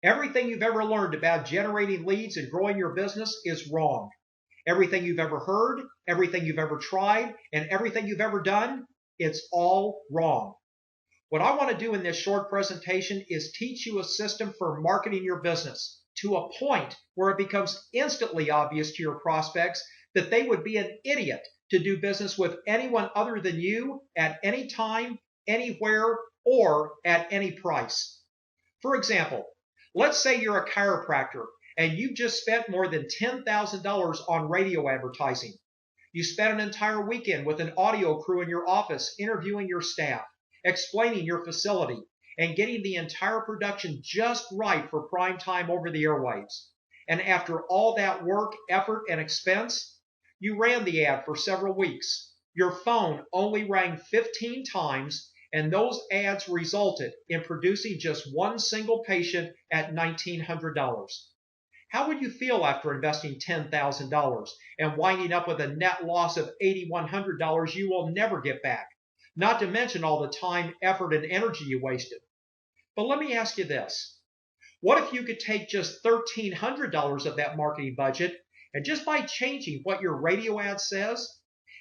Everything you've ever learned about generating leads and growing your business is wrong. Everything you've ever heard, everything you've ever tried, and everything you've ever done, it's all wrong. What I want to do in this short presentation is teach you a system for marketing your business to a point where it becomes instantly obvious to your prospects that they would be an idiot to do business with anyone other than you at any time, anywhere, or at any price. For example, let's say you're a chiropractor and you've just spent more than $10,000 on radio advertising. You spent an entire weekend with an audio crew in your office interviewing your staff, explaining your facility, and getting the entire production just right for prime time over the airwaves. And after all that work, effort, and expense, you ran the ad for several weeks. Your phone only rang 15 times, and those ads resulted in producing just one single patient at $1,900. How would you feel after investing $10,000 and winding up with a net loss of $8,100 you will never get back? Not to mention all the time, effort, and energy you wasted. But let me ask you this. What if you could take just $1,300 of that marketing budget and just by changing what your radio ad says,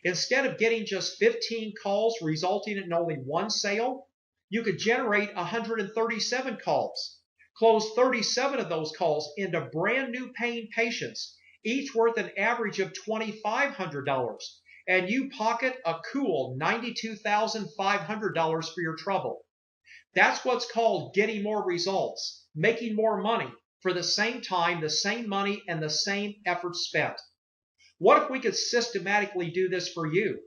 instead of getting just 15 calls resulting in only one sale, you could generate 137 calls, close 37 of those calls into brand new paying patients, each worth an average of $2,500, and you pocket a cool $92,500 for your trouble. That's what's called getting more results, making more money for the same time, the same money, and the same effort spent. What if we could systematically do this for you?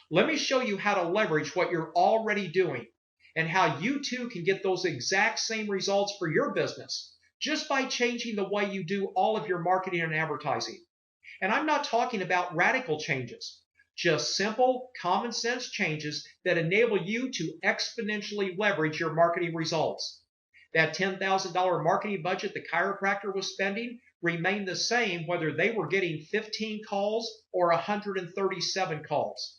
Let me show you how to leverage what you're already doing and how you too can get those exact same results for your business just by changing the way you do all of your marketing and advertising. And I'm not talking about radical changes, just simple, common sense changes that enable you to exponentially leverage your marketing results. That $10,000 marketing budget the chiropractor was spending remained the same whether they were getting 15 calls or 137 calls.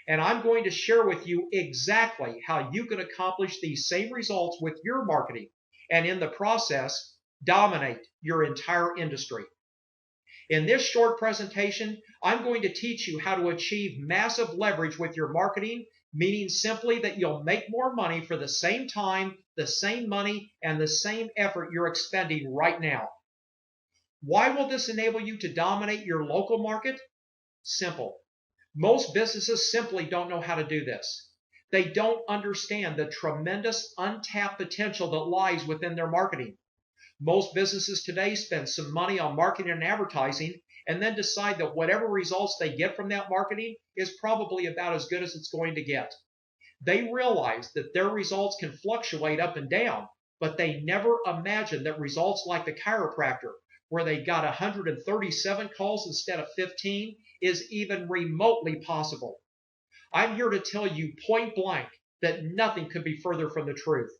And I'm going to share with you exactly how you can accomplish these same results with your marketing and in the process, dominate your entire industry. In this short presentation, I'm going to teach you how to achieve massive leverage with your marketing, meaning simply that you'll make more money for the same time, the same money, and the same effort you're expending right now. Why will this enable you to dominate your local market? Simple. Most businesses simply don't know how to do this. They don't understand the tremendous untapped potential that lies within their marketing. Most businesses today spend some money on marketing and advertising and then decide that whatever results they get from that marketing is probably about as good as it's going to get. They realize that their results can fluctuate up and down, but they never imagine that results like the chiropractor, where they got 137 calls instead of 15, is even remotely possible. I'm here to tell you point blank that nothing could be further from the truth.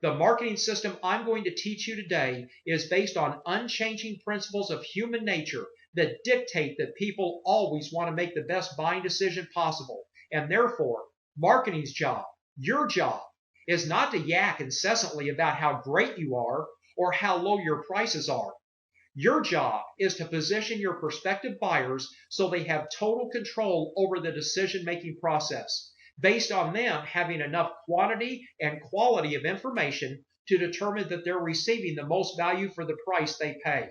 The marketing system I'm going to teach you today is based on unchanging principles of human nature that dictate that people always want to make the best buying decision possible. And therefore, marketing's job, your job, is not to yak incessantly about how great you are or how low your prices are. Your job is to position your prospective buyers so they have total control over the decision-making process, based on them having enough quantity and quality of information to determine that they're receiving the most value for the price they pay.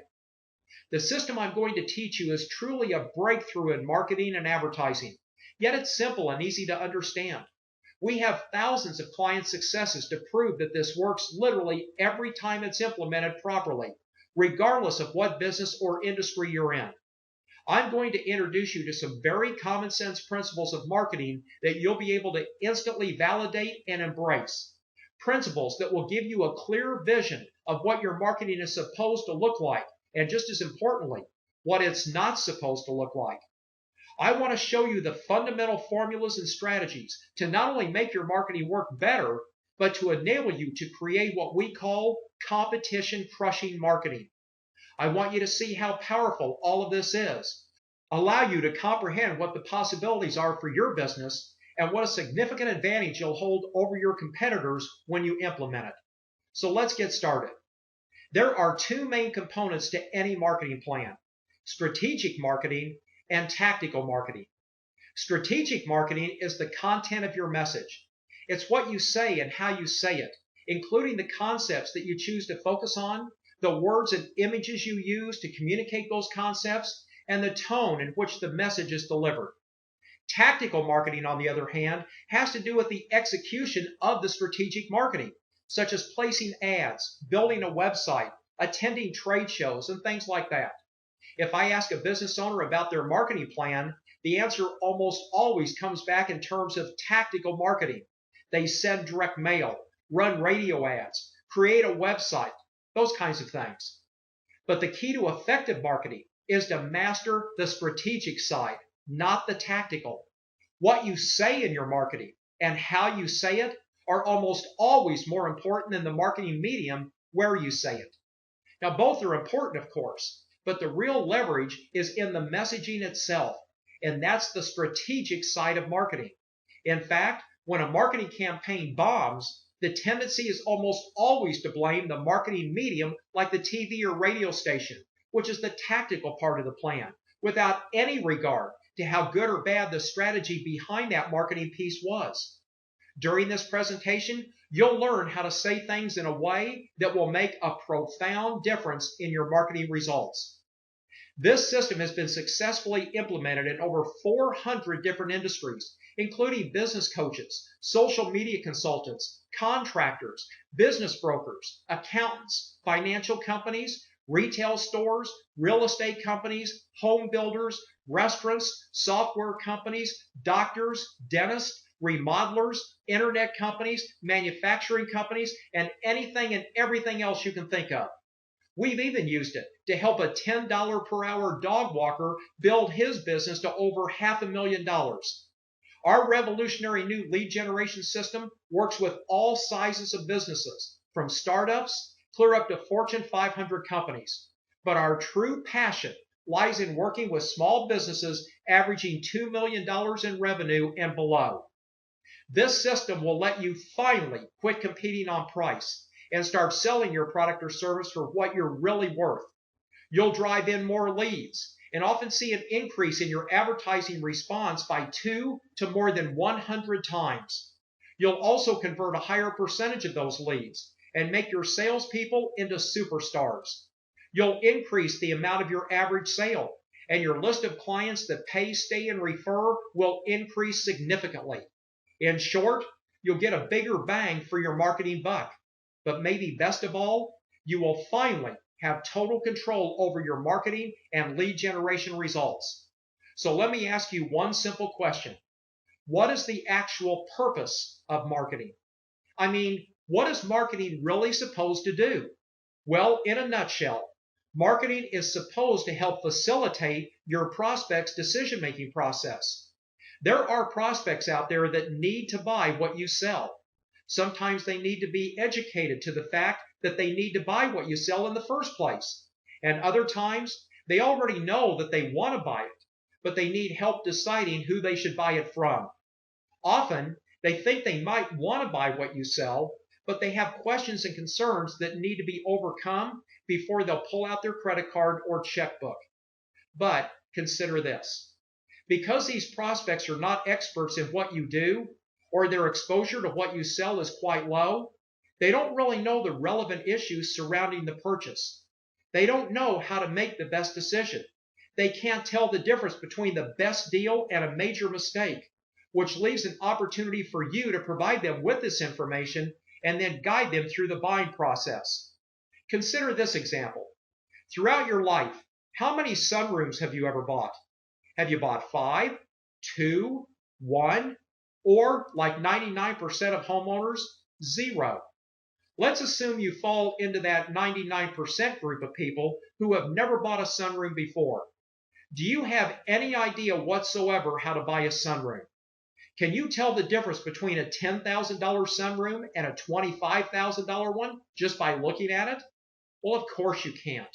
The system I'm going to teach you is truly a breakthrough in marketing and advertising, yet it's simple and easy to understand. We have thousands of client successes to prove that this works literally every time it's implemented properly, regardless of what business or industry you're in. I'm going to introduce you to some very common sense principles of marketing that you'll be able to instantly validate and embrace. Principles that will give you a clear vision of what your marketing is supposed to look like, and just as importantly, what it's not supposed to look like. I want to show you the fundamental formulas and strategies to not only make your marketing work better, but to enable you to create what we call competition crushing marketing. I want you to see how powerful all of this is, allow you to comprehend what the possibilities are for your business, and what a significant advantage you'll hold over your competitors when you implement it. So let's get started. There are two main components to any marketing plan: strategic marketing and tactical marketing. Strategic marketing is the content of your message. It's what you say and how you say it, including the concepts that you choose to focus on, the words and images you use to communicate those concepts, and the tone in which the message is delivered. Tactical marketing, on the other hand, has to do with the execution of the strategic marketing, such as placing ads, building a website, attending trade shows, and things like that. If I ask a business owner about their marketing plan, the answer almost always comes back in terms of tactical marketing. They send direct mail, run radio ads, create a website, those kinds of things. But the key to effective marketing is to master the strategic side, not the tactical. What you say in your marketing and how you say it are almost always more important than the marketing medium where you say it. Now, both are important, of course, but the real leverage is in the messaging itself, and that's the strategic side of marketing. In fact, when a marketing campaign bombs, the tendency is almost always to blame the marketing medium, like the TV or radio station, which is the tactical part of the plan, without any regard to how good or bad the strategy behind that marketing piece was. During this presentation, you'll learn how to say things in a way that will make a profound difference in your marketing results. This system has been successfully implemented in over 400 different industries, including business coaches, social media consultants, contractors, business brokers, accountants, financial companies, retail stores, real estate companies, home builders, restaurants, software companies, doctors, dentists, remodelers, internet companies, manufacturing companies, and anything and everything else you can think of. We've even used it to help a $10 per hour dog walker build his business to over $500,000. Our revolutionary new lead generation system works with all sizes of businesses, from startups clear up to Fortune 500 companies. But our true passion lies in working with small businesses averaging $2 million in revenue and below. This system will let you finally quit competing on price and start selling your product or service for what you're really worth. You'll drive in more leads and often see an increase in your advertising response by 2 to more than 100 times. You'll also convert a higher percentage of those leads and make your salespeople into superstars. You'll increase the amount of your average sale, and your list of clients that pay, stay, and refer will increase significantly. In short, you'll get a bigger bang for your marketing buck. But maybe best of all, you will finally have total control over your marketing and lead generation results. So let me ask you one simple question. What is the actual purpose of marketing? I mean, what is marketing really supposed to do? Well, in a nutshell, marketing is supposed to help facilitate your prospect's decision-making process. There are prospects out there that need to buy what you sell. Sometimes they need to be educated to the fact that they need to buy what you sell in the first place. And other times, they already know that they want to buy it, but they need help deciding who they should buy it from. Often, they think they might want to buy what you sell, but they have questions and concerns that need to be overcome before they'll pull out their credit card or checkbook. But consider this. Because these prospects are not experts in what you do, or their exposure to what you sell is quite low, they don't really know the relevant issues surrounding the purchase. They don't know how to make the best decision. They can't tell the difference between the best deal and a major mistake, which leaves an opportunity for you to provide them with this information and then guide them through the buying process. Consider this example. Throughout your life, how many sunrooms have you ever bought? Have you bought 5, 2, 1, or like 99% of homeowners, 0? Let's assume you fall into that 99% group of people who have never bought a sunroom before. Do you have any idea whatsoever how to buy a sunroom? Can you tell the difference between a $10,000 sunroom and a $25,000 one just by looking at it? Well, of course you can't.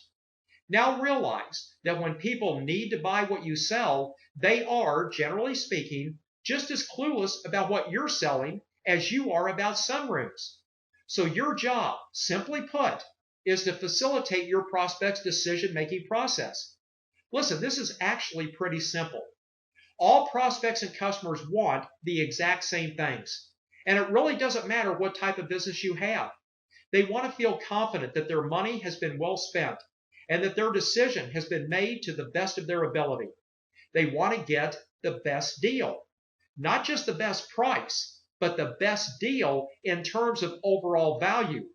Now realize that when people need to buy what you sell, they are, generally speaking, just as clueless about what you're selling as you are about sunrooms. So your job, simply put, is to facilitate your prospect's decision-making process. Listen, this is actually pretty simple. All prospects and customers want the exact same things. And it really doesn't matter what type of business you have. They want to feel confident that their money has been well spent and that their decision has been made to the best of their ability. They want to get the best deal. Not just the best price, but the best deal in terms of overall value.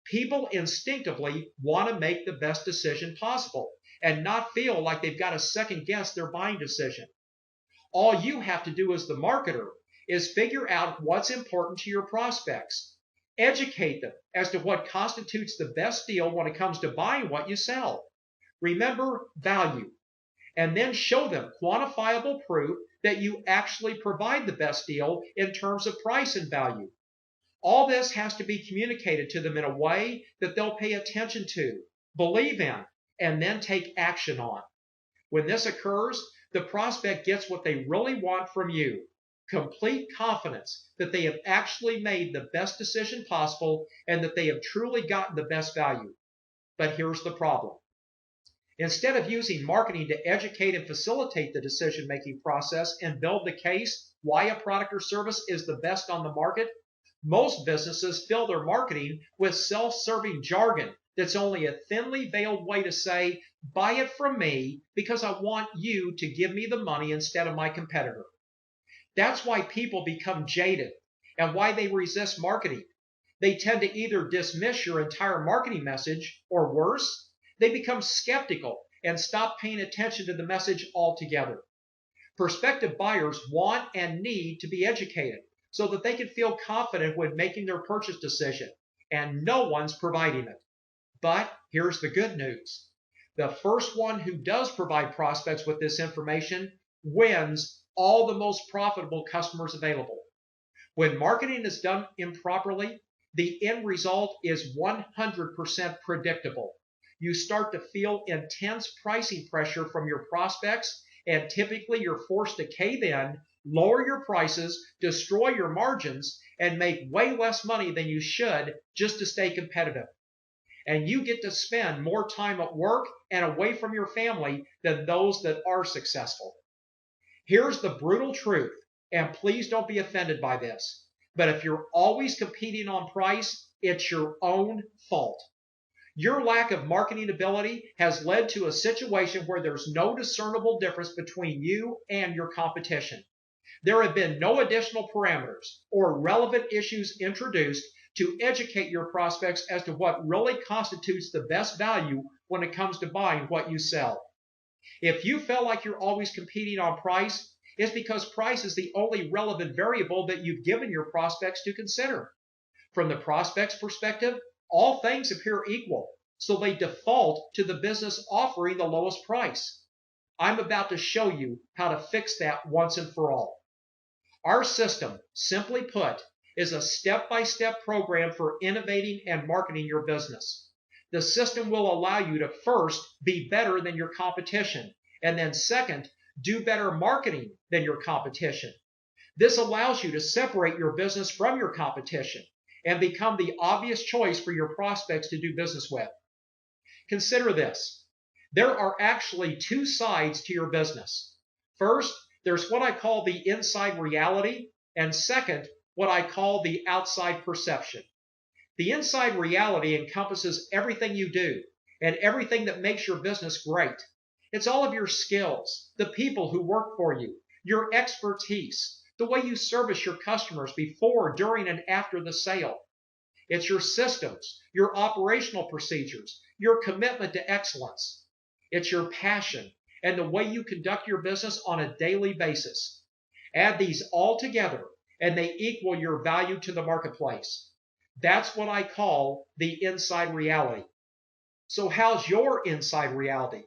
People instinctively want to make the best decision possible and not feel like they've got to second guess their buying decision. All you have to do as the marketer is figure out what's important to your prospects. Educate them as to what constitutes the best deal when it comes to buying what you sell. Remember value. And then show them quantifiable proof that you actually provide the best deal in terms of price and value. All this has to be communicated to them in a way that they'll pay attention to, believe in, and then take action on. When this occurs, the prospect gets what they really want from you. Complete confidence that they have actually made the best decision possible and that they have truly gotten the best value. But here's the problem. Instead of using marketing to educate and facilitate the decision-making process and build the case why a product or service is the best on the market, most businesses fill their marketing with self-serving jargon that's only a thinly veiled way to say, buy it from me because I want you to give me the money instead of my competitor. That's why people become jaded and why they resist marketing. They tend to either dismiss your entire marketing message or worse, they become skeptical and stop paying attention to the message altogether. Prospective buyers want and need to be educated so that they can feel confident when making their purchase decision, and no one's providing it. But here's the good news. The first one who does provide prospects with this information wins all the most profitable customers available. When marketing is done improperly, the end result is 100% predictable. You start to feel intense pricing pressure from your prospects, and typically you're forced to cave in, lower your prices, destroy your margins, and make way less money than you should just to stay competitive. And you get to spend more time at work and away from your family than those that are successful. Here's the brutal truth, and please don't be offended by this, but if you're always competing on price, it's your own fault. Your lack of marketing ability has led to a situation where there's no discernible difference between you and your competition. There have been no additional parameters or relevant issues introduced to educate your prospects as to what really constitutes the best value when it comes to buying what you sell. If you feel like you're always competing on price, it's because price is the only relevant variable that you've given your prospects to consider. From the prospect's perspective, all things appear equal, so they default to the business offering the lowest price. I'm about to show you how to fix that once and for all. Our system, simply put, is a step-by-step program for innovating and marketing your business. The system will allow you to first be better than your competition, and then second, do better marketing than your competition. This allows you to separate your business from your competition and become the obvious choice for your prospects to do business with. Consider this. There are actually two sides to your business. First, there's what I call the inside reality, and second, what I call the outside perception. The inside reality encompasses everything you do and everything that makes your business great. It's all of your skills, the people who work for you, your expertise, the way you service your customers before, during, and after the sale. It's your systems, your operational procedures, your commitment to excellence. It's your passion and the way you conduct your business on a daily basis. Add these all together and they equal your value to the marketplace. That's what I call the inside reality. So how's your inside reality?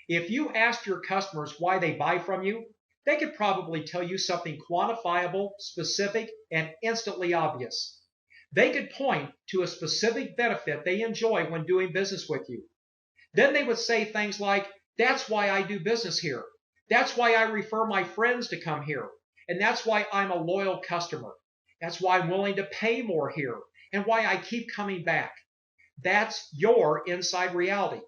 If you asked your customers why they buy from you, they could probably tell you something quantifiable, specific, and instantly obvious. They could point to a specific benefit they enjoy when doing business with you. Then they would say things like, that's why I do business here. That's why I refer my friends to come here. And that's why I'm a loyal customer. That's why I'm willing to pay more here and why I keep coming back. That's your inside reality.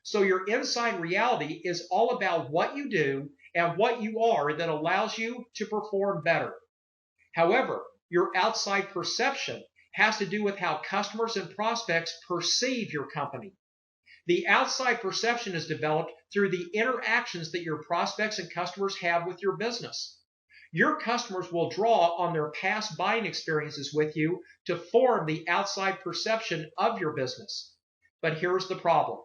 So your inside reality is all about what you do and what you are that allows you to perform better. However, your outside perception has to do with how customers and prospects perceive your company. The outside perception is developed through the interactions that your prospects and customers have with your business. Your customers will draw on their past buying experiences with you to form the outside perception of your business. But here's the problem.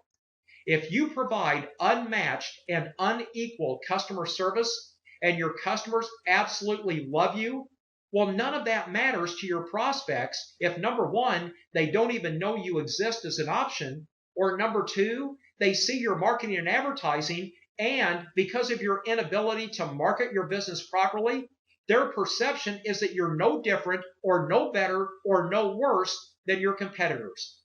If you provide unmatched and unequal customer service and your customers absolutely love you, well, none of that matters to your prospects if number one, they don't even know you exist as an option, or number two, they see your marketing and advertising, and because of your inability to market your business properly, their perception is that you're no different or no better or no worse than your competitors.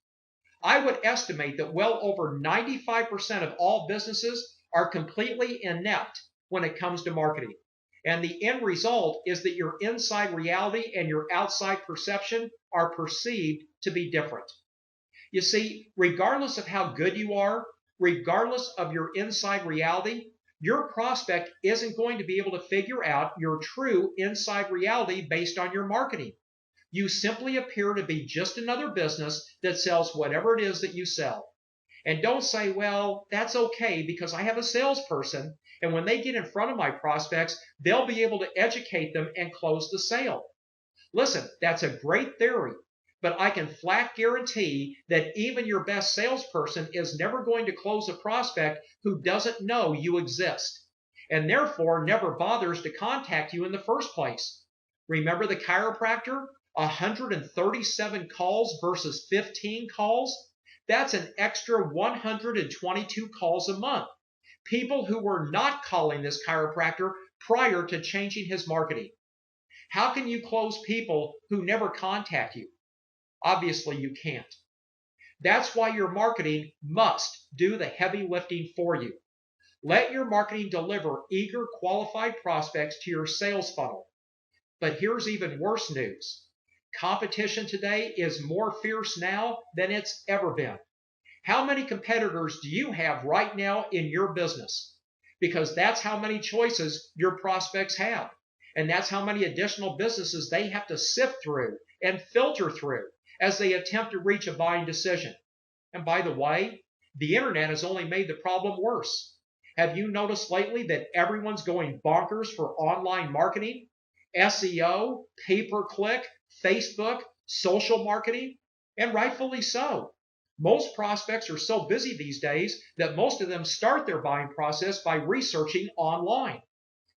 I would estimate that well over 95% of all businesses are completely inept when it comes to marketing. And the end result is that your inside reality and your outside perception are perceived to be different. You see, regardless of how good you are, regardless of your inside reality, your prospect isn't going to be able to figure out your true inside reality based on your marketing. You simply appear to be just another business that sells whatever it is that you sell. And don't say, well, that's okay because I have a salesperson, and when they get in front of my prospects, they'll be able to educate them and close the sale. Listen, that's a great theory, but I can flat guarantee that even your best salesperson is never going to close a prospect who doesn't know you exist, and therefore never bothers to contact you in the first place. Remember the chiropractor? 137 calls versus 15 calls? That's an extra 122 calls a month. People who were not calling this chiropractor prior to changing his marketing. How can you close people who never contact you? Obviously, you can't. That's why your marketing must do the heavy lifting for you. Let your marketing deliver eager, qualified prospects to your sales funnel. But here's even worse news. Competition today is more fierce now than it's ever been. How many competitors do you have right now in your business? Because that's how many choices your prospects have. And that's how many additional businesses they have to sift through and filter through as they attempt to reach a buying decision. And by the way, the internet has only made the problem worse. Have you noticed lately that everyone's going bonkers for online marketing? SEO, pay-per-click, Facebook, social marketing, and rightfully so. Most prospects are so busy these days that most of them start their buying process by researching online.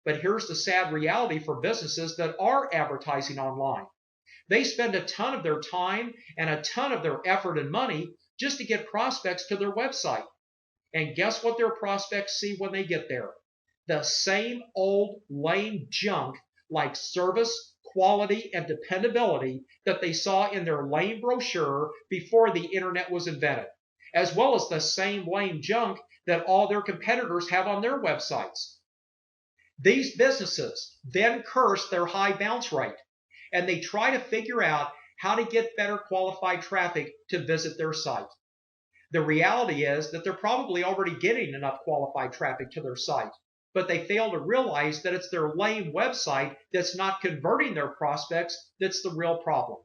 But here's the sad reality for businesses that are advertising online. They spend a ton of their time and a ton of their effort and money just to get prospects to their website. And guess what their prospects see when they get there? The same old lame junk like service, quality, and dependability that they saw in their lame brochure before the internet was invented, as well as the same lame junk that all their competitors have on their websites. These businesses then curse their high bounce rate, and they try to figure out how to get better qualified traffic to visit their site. The reality is that they're probably already getting enough qualified traffic to their site, but they fail to realize that it's their lame website that's not converting their prospects that's the real problem.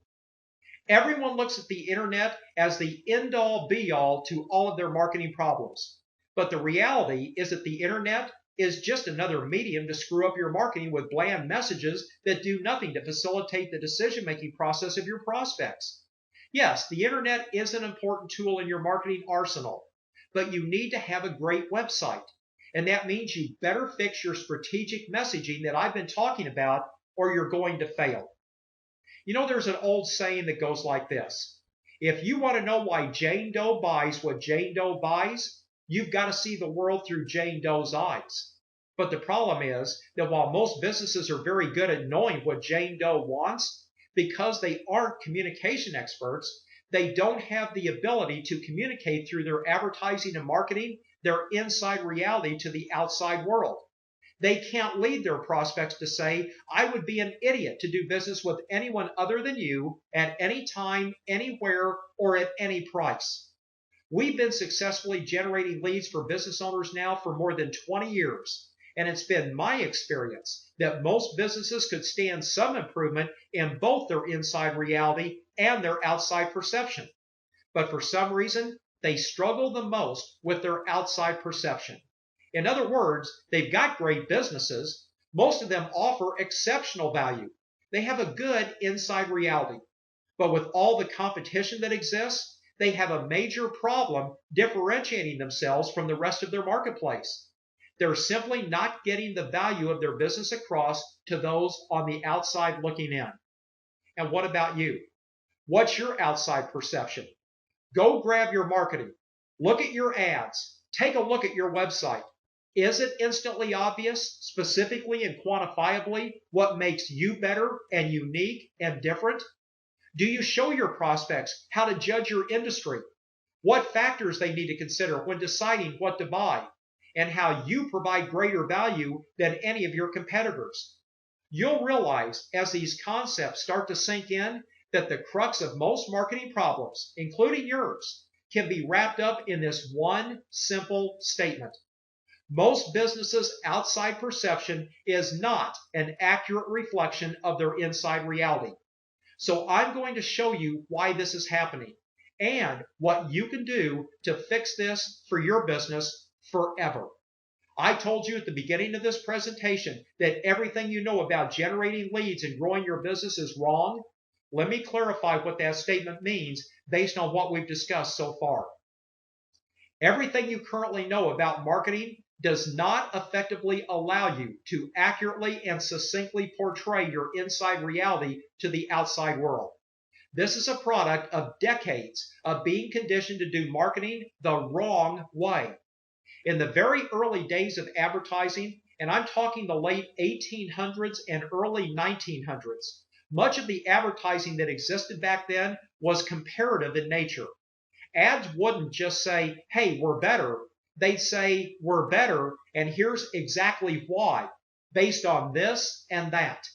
Everyone looks at the internet as the end-all be-all to all of their marketing problems. But the reality is that the internet is just another medium to screw up your marketing with bland messages that do nothing to facilitate the decision-making process of your prospects. Yes, the internet is an important tool in your marketing arsenal, but you need to have a great website. And that means you better fix your strategic messaging that I've been talking about, or you're going to fail. You know, there's an old saying that goes like this. If you want to know why Jane Doe buys what Jane Doe buys, you've got to see the world through Jane Doe's eyes. But the problem is that while most businesses are very good at knowing what Jane Doe wants, because they aren't communication experts, they don't have the ability to communicate through their advertising and marketing their inside reality to the outside world. They can't lead their prospects to say, I would be an idiot to do business with anyone other than you at any time, anywhere, or at any price. We've been successfully generating leads for business owners now for more than 20 years. And it's been my experience that most businesses could stand some improvement in both their inside reality and their outside perception. But for some reason, they struggle the most with their outside perception. In other words, they've got great businesses. Most of them offer exceptional value. They have a good inside reality. But with all the competition that exists, they have a major problem differentiating themselves from the rest of their marketplace. They're simply not getting the value of their business across to those on the outside looking in. And what about you? What's your outside perception? Go grab your marketing. Look at your ads. Take a look at your website. Is it instantly obvious, specifically and quantifiably, what makes you better and unique and different? Do you show your prospects how to judge your industry, what factors they need to consider when deciding what to buy, and how you provide greater value than any of your competitors? You'll realize as these concepts start to sink in that the crux of most marketing problems, including yours, can be wrapped up in this one simple statement. Most businesses' outside perception is not an accurate reflection of their inside reality. So I'm going to show you why this is happening and what you can do to fix this for your business forever. I told you at the beginning of this presentation that everything you know about generating leads and growing your business is wrong. Let me clarify what that statement means based on what we've discussed so far. Everything you currently know about marketing does not effectively allow you to accurately and succinctly portray your inside reality to the outside world. This is a product of decades of being conditioned to do marketing the wrong way. In the very early days of advertising, and I'm talking the late 1800s and early 1900s, much of the advertising that existed back then was comparative in nature. Ads wouldn't just say, hey, we're better. They'd say, we're better, and here's exactly why, based on this and that.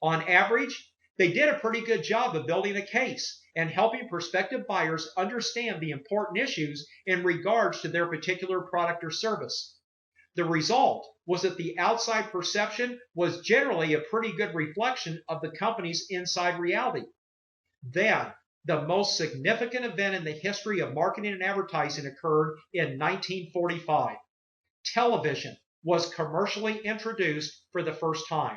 On average, they did a pretty good job of building a case and helping prospective buyers understand the important issues in regards to their particular product or service. The result was that the outside perception was generally a pretty good reflection of the company's inside reality. Then, the most significant event in the history of marketing and advertising occurred in 1945. Television was commercially introduced for the first time.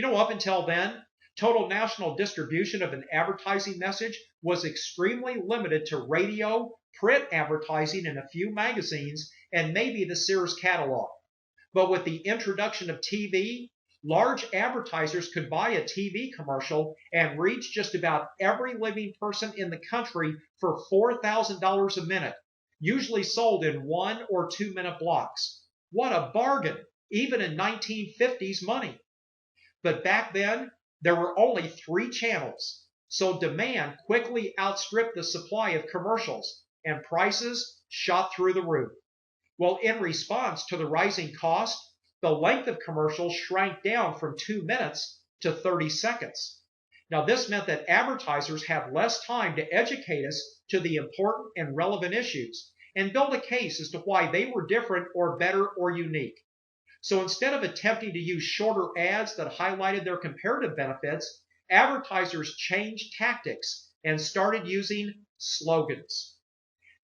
Up until then, total national distribution of an advertising message was extremely limited to radio, print advertising in a few magazines, and maybe the Sears catalog. But with the introduction of TV, large advertisers could buy a TV commercial and reach just about every living person in the country for $4,000 a minute, usually sold in 1 or 2 minute blocks. What a bargain, even in 1950s money. But back then, there were only 3 channels, so demand quickly outstripped the supply of commercials, and prices shot through the roof. Well, in response to the rising cost, the length of commercials shrank down from 2 minutes to 30 seconds. Now, this meant that advertisers had less time to educate us to the important and relevant issues and build a case as to why they were different or better or unique. So instead of attempting to use shorter ads that highlighted their comparative benefits, advertisers changed tactics and started using slogans.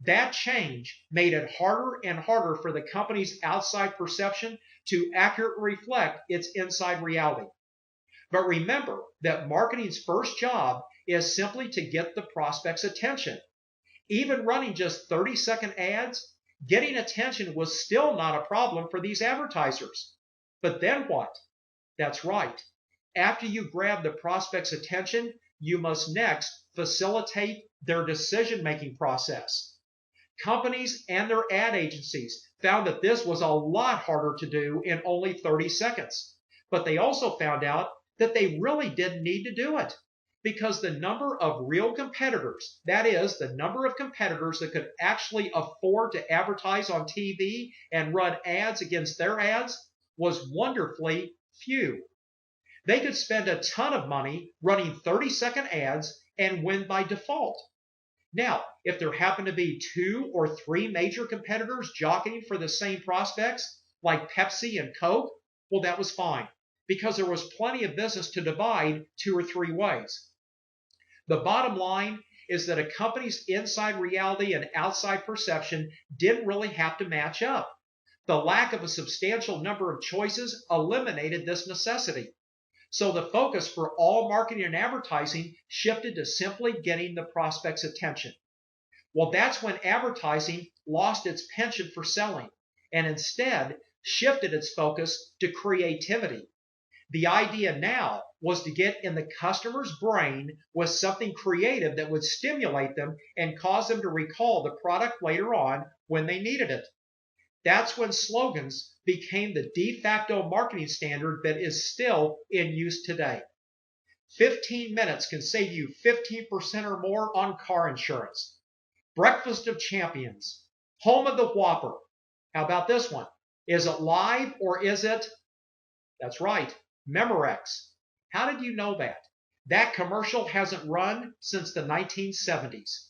That change made it harder and harder for the company's outside perception to accurately reflect its inside reality. But remember that marketing's first job is simply to get the prospect's attention. Even running just 30-second ads, getting attention was still not a problem for these advertisers. But then what? That's right. After you grab the prospect's attention, you must next facilitate their decision-making process. Companies and their ad agencies found that this was a lot harder to do in only 30 seconds. But they also found out that they really didn't need to do it, because the number of real competitors, that is, the number of competitors that could actually afford to advertise on TV and run ads against their ads, was wonderfully few. They could spend a ton of money running 30-second ads and win by default. Now, if there happened to be 2 or 3 major competitors jockeying for the same prospects, like Pepsi and Coke, well, that was fine, because there was plenty of business to divide 2 or 3 ways. The bottom line is that a company's inside reality and outside perception didn't really have to match up. The lack of a substantial number of choices eliminated this necessity. So the focus for all marketing and advertising shifted to simply getting the prospect's attention. Well, that's when advertising lost its penchant for selling and instead shifted its focus to creativity. The idea now was to get in the customer's brain with something creative that would stimulate them and cause them to recall the product later on when they needed it. That's when slogans became the de facto marketing standard that is still in use today. 15 minutes can save you 15% or more on car insurance. Breakfast of Champions. Home of the Whopper. How about this one? Is it live or is it? That's right, Memorex. How did you know that? That commercial hasn't run since the 1970s.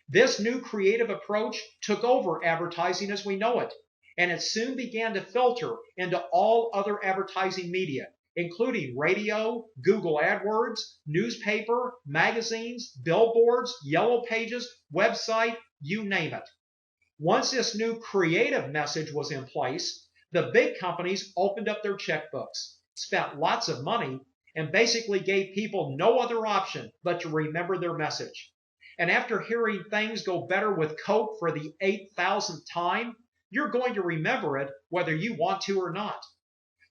This new creative approach took over advertising as we know it, and it soon began to filter into all other advertising media, including radio, Google AdWords, newspaper, magazines, billboards, yellow pages, website, you name it. Once this new creative message was in place, the big companies opened up their checkbooks, spent lots of money, and basically gave people no other option but to remember their message. And after hearing things go better with Coke for the 8,000th time, you're going to remember it whether you want to or not.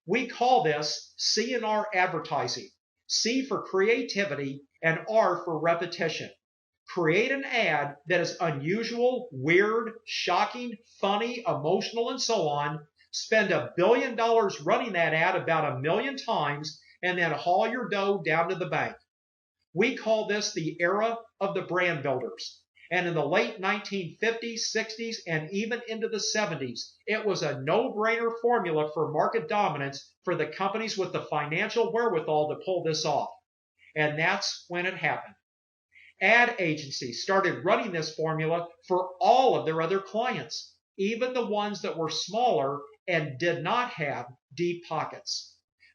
We call this C&R advertising. C for creativity and R for repetition. Create an ad that is unusual, weird, shocking, funny, emotional, and so on. Spend $1 billion running that ad about 1 million times and then haul your dough down to the bank. We call this the era of the brand builders. And in the late 1950s, 60s, and even into the 70s, it was a no-brainer formula for market dominance for the companies with the financial wherewithal to pull this off. And that's when it happened. Ad agencies started running this formula for all of their other clients, even the ones that were smaller and did not have deep pockets.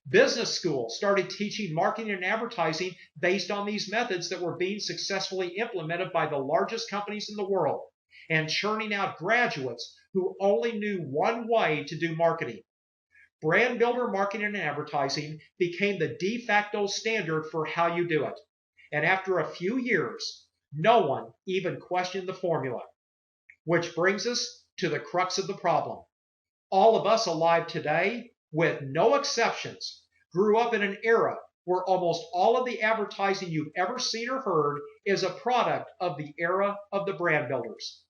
Business schools started teaching marketing and advertising based on these methods that were being successfully implemented by the largest companies in the world and churning out graduates who only knew one way to do marketing. Brand builder marketing and advertising became the de facto standard for how you do it. And after a few years, no one even questioned the formula. Which brings us to the crux of the problem. All of us alive today, with no exceptions, grew up in an era where almost all of the advertising you've ever seen or heard is a product of the era of the brand builders.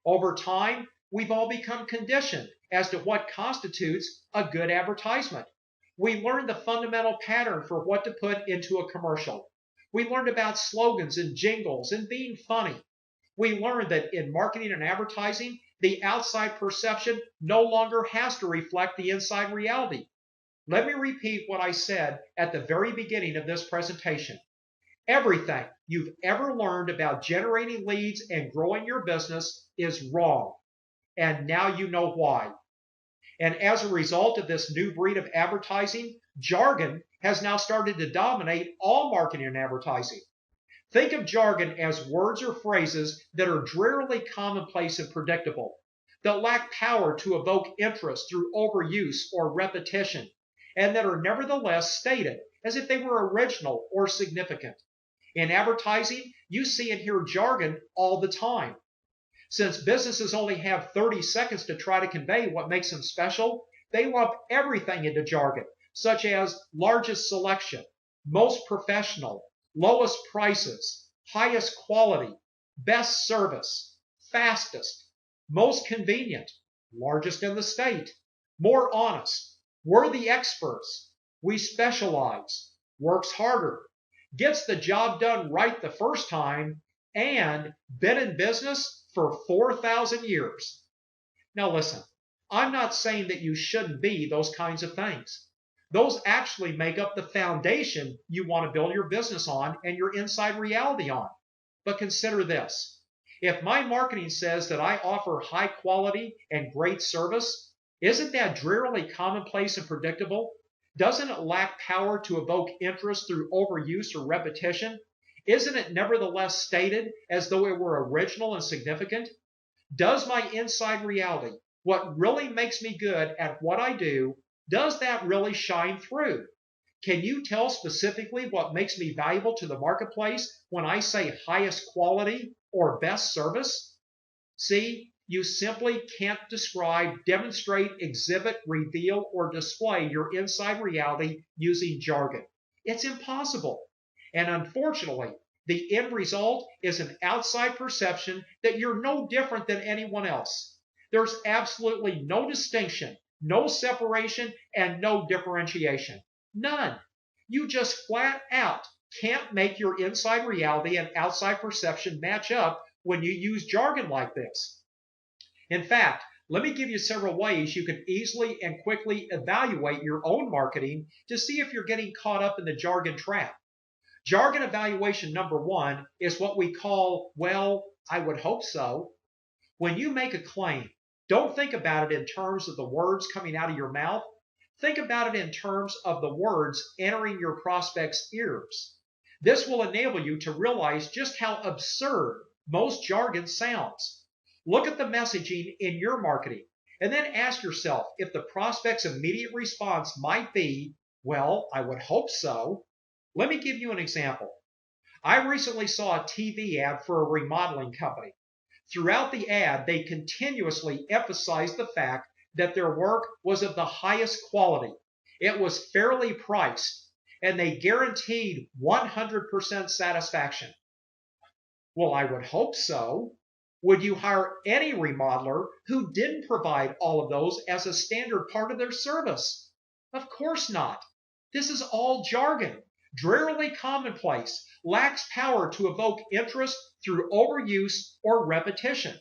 Over time, we've all become conditioned as to what constitutes a good advertisement. We learned the fundamental pattern for what to put into a commercial. We learned about slogans and jingles and being funny. We learned that in marketing and advertising, the outside perception no longer has to reflect the inside reality. Let me repeat what I said at the very beginning of this presentation. Everything you've ever learned about generating leads and growing your business is wrong. And now you know why. And as a result of this new breed of advertising, jargon has now started to dominate all marketing and advertising. Think of jargon as words or phrases that are drearily commonplace and predictable, that lack power to evoke interest through overuse or repetition, and that are nevertheless stated as if they were original or significant. In advertising, you see and hear jargon all the time. Since businesses only have 30 seconds to try to convey what makes them special, they lump everything into jargon, such as largest selection, most professional, lowest prices, highest quality, best service, fastest, most convenient, largest in the state, more honest, we're the experts, we specialize, works harder, gets the job done right the first time, and been in business for 4,000 years. Now listen, I'm not saying that you shouldn't be those kinds of things. Those actually make up the foundation you want to build your business on and your inside reality on. But consider this. If my marketing says that I offer high quality and great service, isn't that drearily commonplace and predictable? Doesn't it lack power to evoke interest through overuse or repetition? Isn't it nevertheless stated as though it were original and significant? Does my inside reality, what really makes me good at what I do, does that really shine through? Can you tell specifically what makes me valuable to the marketplace when I say highest quality or best service? See, you simply can't describe, demonstrate, exhibit, reveal, or display your inside reality using jargon. It's impossible. And unfortunately, the end result is an outside perception that you're no different than anyone else. There's absolutely no distinction, no separation, and no differentiation. None. You just flat out can't make your inside reality and outside perception match up when you use jargon like this. In fact, let me give you several ways you can easily and quickly evaluate your own marketing to see if you're getting caught up in the jargon trap. Jargon evaluation number one is what we call, well, I would hope so. When you make a claim, don't think about it in terms of the words coming out of your mouth. Think about it in terms of the words entering your prospect's ears. This will enable you to realize just how absurd most jargon sounds. Look at the messaging in your marketing and then ask yourself if the prospect's immediate response might be, well, I would hope so. Let me give you an example. I recently saw a TV ad for a remodeling company. Throughout the ad, they continuously emphasized the fact that their work was of the highest quality. It was fairly priced, and they guaranteed 100% satisfaction. Well, I would hope so. Would you hire any remodeler who didn't provide all of those as a standard part of their service? Of course not. This is all jargon, drearily commonplace, lacks power to evoke interest through overuse or repetition.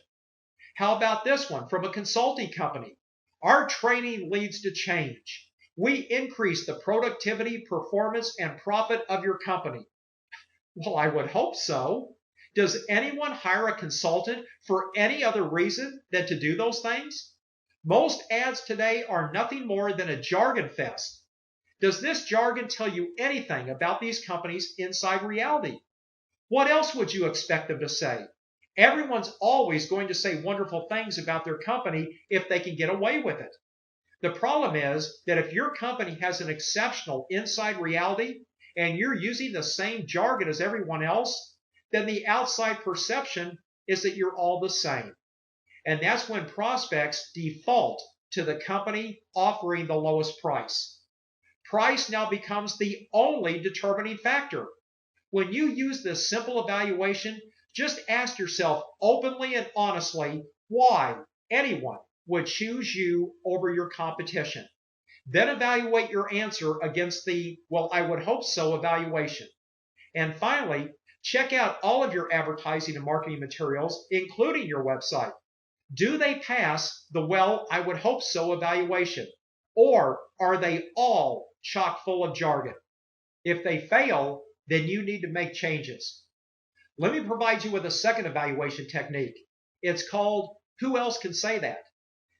How about this one from a consulting company? Our training leads to change. We increase the productivity, performance, and profit of your company. Well, I would hope so. Does anyone hire a consultant for any other reason than to do those things? Most ads today are nothing more than a jargon fest. Does this jargon tell you anything about these companies' inside reality? What else would you expect them to say? Everyone's always going to say wonderful things about their company if they can get away with it. The problem is that if your company has an exceptional inside reality and you're using the same jargon as everyone else, then the outside perception is that you're all the same. And that's when prospects default to the company offering the lowest price. Price now becomes the only determining factor. When you use this simple evaluation, just ask yourself openly and honestly why anyone would choose you over your competition. Then evaluate your answer against the, well, I would hope so evaluation. And finally, check out all of your advertising and marketing materials, including your website. Do they pass the, well, I would hope so evaluation? Or are they all chock full of jargon? If they fail, then you need to make changes. Let me provide you with a second evaluation technique. It's called Who Else Can Say That?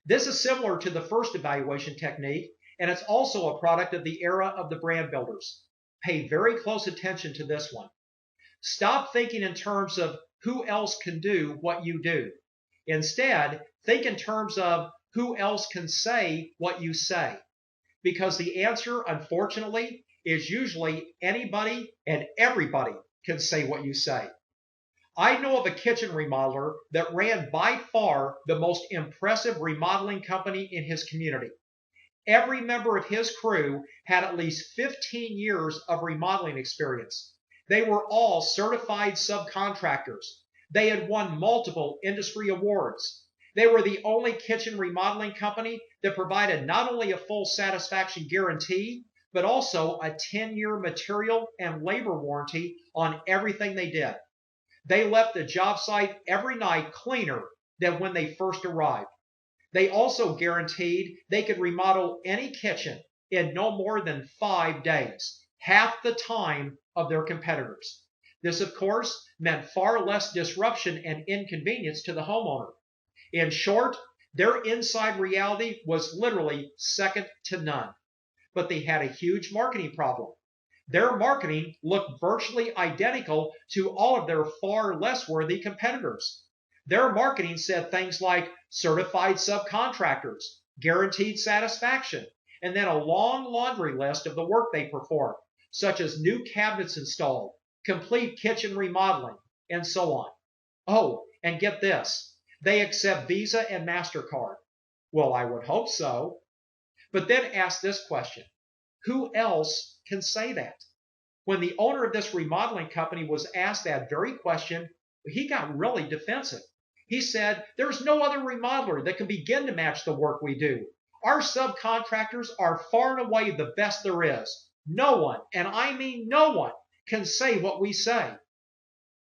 This is similar to the first evaluation technique, and it's also a product of the era of the brand builders. Pay very close attention to this one. Stop thinking in terms of who else can do what you do. Instead, think in terms of who else can say what you say. Because the answer, unfortunately, is usually anybody and everybody can say what you say. I know of a kitchen remodeler that ran by far the most impressive remodeling company in his community. Every member of his crew had at least 15 years of remodeling experience. They were all certified subcontractors. They had won multiple industry awards. They were the only kitchen remodeling company that provided not only a full satisfaction guarantee, but also a 10-year material and labor warranty on everything they did. They left the job site every night cleaner than when they first arrived. They also guaranteed they could remodel any kitchen in no more than 5 days, half the time of their competitors. This, of course, meant far less disruption and inconvenience to the homeowner. In short, their inside reality was literally second to none. But they had a huge marketing problem. Their marketing looked virtually identical to all of their far less worthy competitors. Their marketing said things like certified subcontractors, guaranteed satisfaction, and then a long laundry list of the work they performed, such as new cabinets installed, complete kitchen remodeling, and so on. Oh, and get this, they accept Visa and MasterCard. Well, I would hope so. But then ask this question. Who else can say that? When the owner of this remodeling company was asked that very question, he got really defensive. He said, there's no other remodeler that can begin to match the work we do. Our subcontractors are far and away the best there is. No one, and I mean no one, can say what we say.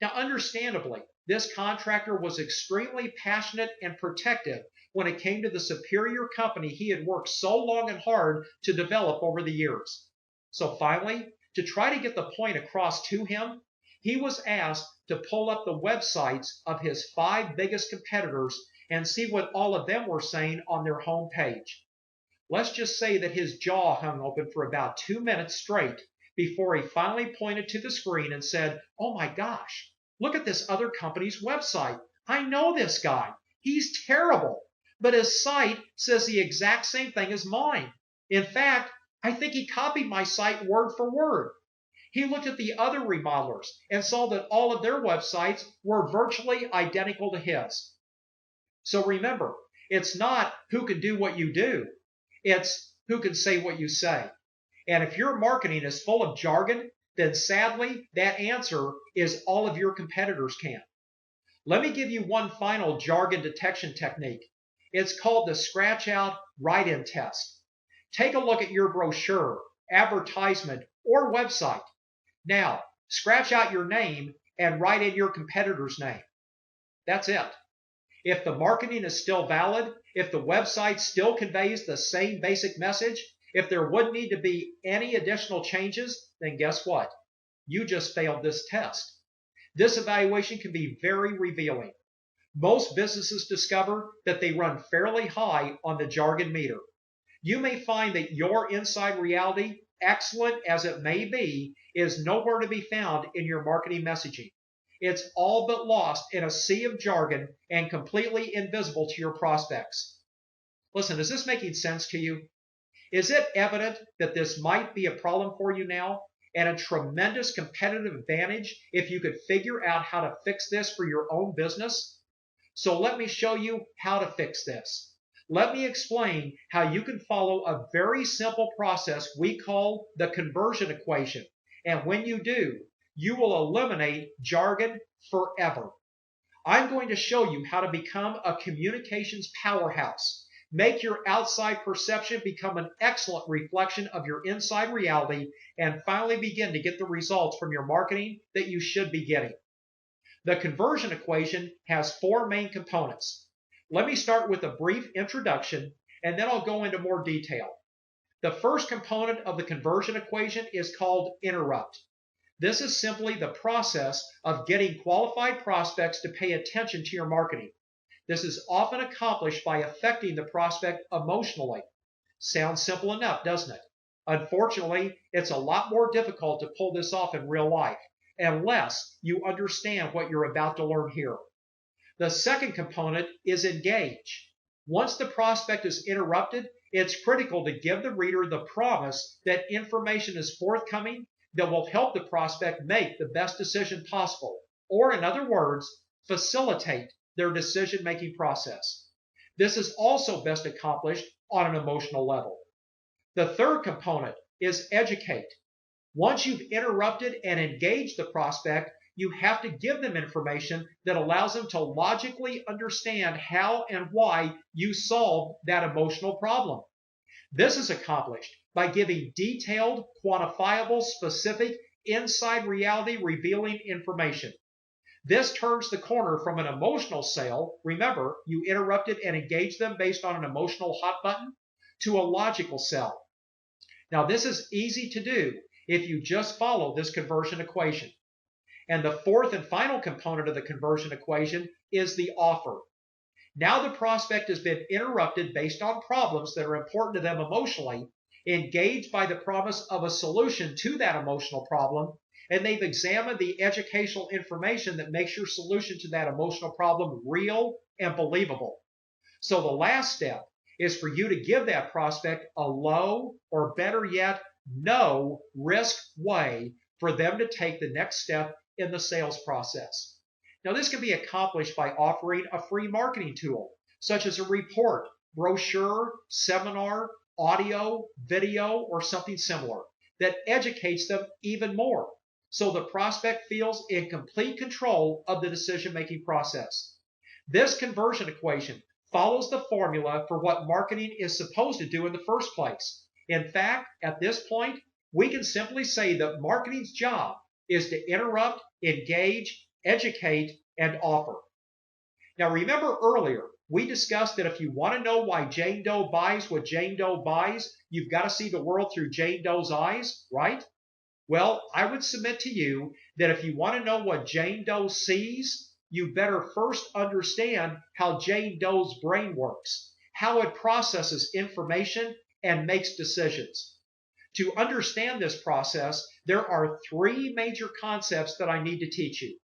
Now, understandably, this contractor was extremely passionate and protective when it came to the superior company he had worked so long and hard to develop over the years. So finally, to try to get the point across to him, he was asked to pull up the websites of his 5 biggest competitors and see what all of them were saying on their home page. Let's just say that his jaw hung open for about 2 minutes straight before he finally pointed to the screen and said, "Oh my gosh, look at this other company's website. I know this guy. He's terrible. But his site says the exact same thing as mine. In fact, I think he copied my site word for word." He looked at the other remodelers and saw that all of their websites were virtually identical to his. So remember, it's not who can do what you do. It's who can say what you say. And if your marketing is full of jargon, then sadly, that answer is all of your competitors can. Let me give you one final jargon detection technique. It's called the scratch out write-in test. Take a look at your brochure, advertisement, or website. Now, scratch out your name and write in your competitor's name. That's it. If the marketing is still valid, if the website still conveys the same basic message, if there wouldn't need to be any additional changes, then guess what? You just failed this test. This evaluation can be very revealing. Most businesses discover that they run fairly high on the jargon meter. You may find that your inside reality, excellent as it may be, is nowhere to be found in your marketing messaging. It's all but lost in a sea of jargon and completely invisible to your prospects. Listen, is this making sense to you? Is it evident that this might be a problem for you now and a tremendous competitive advantage if you could figure out how to fix this for your own business? So let me show you how to fix this. Let me explain how you can follow a very simple process we call the conversion equation. And when you do, you will eliminate jargon forever. I'm going to show you how to become a communications powerhouse. Make your outside perception become an excellent reflection of your inside reality, and finally begin to get the results from your marketing that you should be getting. The conversion equation has 4 main components. Let me start with a brief introduction, and then I'll go into more detail. The first component of the conversion equation is called interrupt. This is simply the process of getting qualified prospects to pay attention to your marketing. This is often accomplished by affecting the prospect emotionally. Sounds simple enough, doesn't it? Unfortunately, it's a lot more difficult to pull this off in real life, unless you understand what you're about to learn here. The second component is engage. Once the prospect is interrupted, it's critical to give the reader the promise that information is forthcoming that will help the prospect make the best decision possible, or in other words, facilitate their decision-making process. This is also best accomplished on an emotional level. The third component is educate. Once you've interrupted and engaged the prospect, you have to give them information that allows them to logically understand how and why you solved that emotional problem. This is accomplished by giving detailed, quantifiable, specific, inside reality revealing information. This turns the corner from an emotional sale, remember, you interrupted and engaged them based on an emotional hot button, to a logical sell. Now, this is easy to do if you just follow this conversion equation. And the fourth and final component of the conversion equation is the offer. Now the prospect has been interrupted based on problems that are important to them emotionally, engaged by the promise of a solution to that emotional problem, and they've examined the educational information that makes your solution to that emotional problem real and believable. So the last step is for you to give that prospect a low, or better yet, no risk way for them to take the next step in the sales process. Now, this can be accomplished by offering a free marketing tool, such as a report, brochure, seminar, audio, video, or something similar that educates them even more, so the prospect feels in complete control of the decision-making process. This conversion equation follows the formula for what marketing is supposed to do in the first place. In fact, at this point, we can simply say that marketing's job is to interrupt, engage, educate, and offer. Now, remember earlier, we discussed that if you want to know why Jane Doe buys what Jane Doe buys, you've got to see the world through Jane Doe's eyes, right? Well, I would submit to you that if you want to know what Jane Doe sees, you better first understand how Jane Doe's brain works, how it processes information and makes decisions. To understand this process, there are three major concepts that I need to teach you.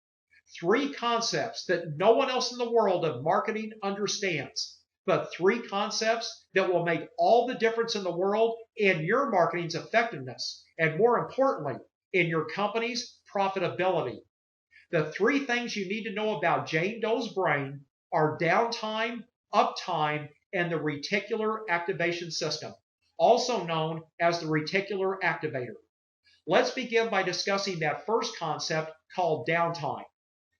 Three concepts that no one else in the world of marketing understands, but three concepts that will make all the difference in the world in your marketing's effectiveness, and more importantly, in your company's profitability. The three things you need to know about Jane Doe's brain are downtime, uptime, and the reticular activation system, also known as the reticular activator. Let's begin by discussing that first concept called downtime.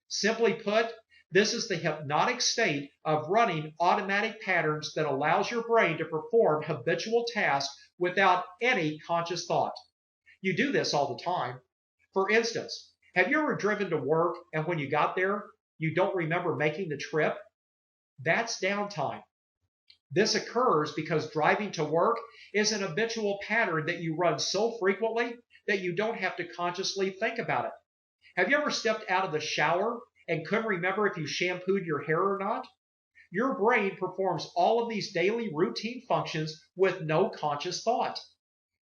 Simply put, this is the hypnotic state of running automatic patterns that allows your brain to perform habitual tasks without any conscious thought. You do this all the time. For instance, have you ever driven to work and when you got there, you don't remember making the trip? That's downtime. This occurs because driving to work is an habitual pattern that you run so frequently that you don't have to consciously think about it. Have you ever stepped out of the shower and couldn't remember if you shampooed your hair or not? Your brain performs all of these daily routine functions with no conscious thought.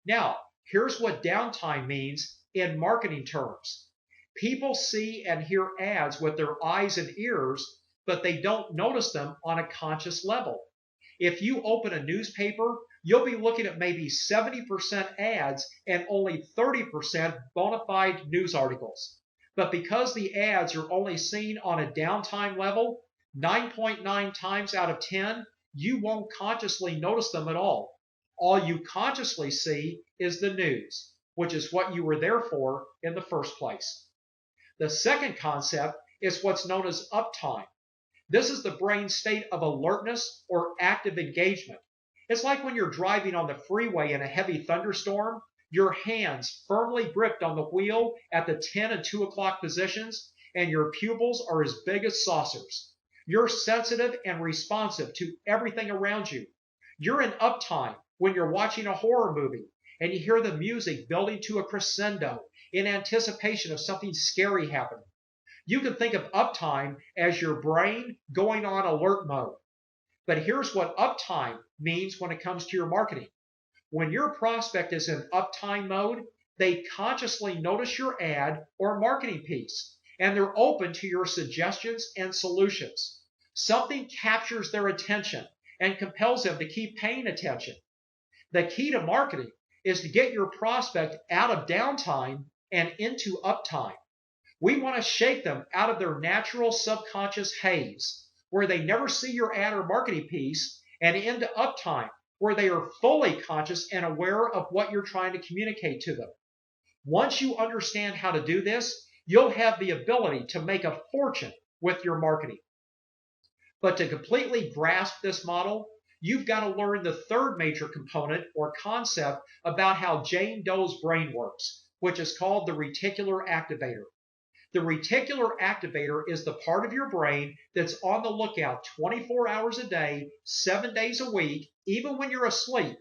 Now, here's what downtime means in marketing terms. People see and hear ads with their eyes and ears, but they don't notice them on a conscious level. If you open a newspaper, you'll be looking at maybe 70% ads and only 30% bona fide news articles. But because the ads are only seen on a downtime level, 9.9 times out of 10, you won't consciously notice them at all. All you consciously see is the news, which is what you were there for in the first place. The second concept is what's known as uptime. This is the brain's state of alertness or active engagement. It's like when you're driving on the freeway in a heavy thunderstorm, your hands firmly gripped on the wheel at the 10 and 2 o'clock positions, and your pupils are as big as saucers. You're sensitive and responsive to everything around you. You're in uptime when you're watching a horror movie and you hear the music building to a crescendo in anticipation of something scary happening. You can think of uptime as your brain going on alert mode. But here's what uptime means when it comes to your marketing. When your prospect is in uptime mode, they consciously notice your ad or marketing piece, and they're open to your suggestions and solutions. Something captures their attention and compels them to keep paying attention. The key to marketing is to get your prospect out of downtime and into uptime. We want to shake them out of their natural subconscious haze, where they never see your ad or marketing piece, and into uptime, where they are fully conscious and aware of what you're trying to communicate to them. Once you understand how to do this, you'll have the ability to make a fortune with your marketing. But to completely grasp this model, you've got to learn the third major component or concept about how Jane Doe's brain works, which is called the reticular activator. The reticular activator is the part of your brain that's on the lookout 24 hours a day, 7 days a week, even when you're asleep.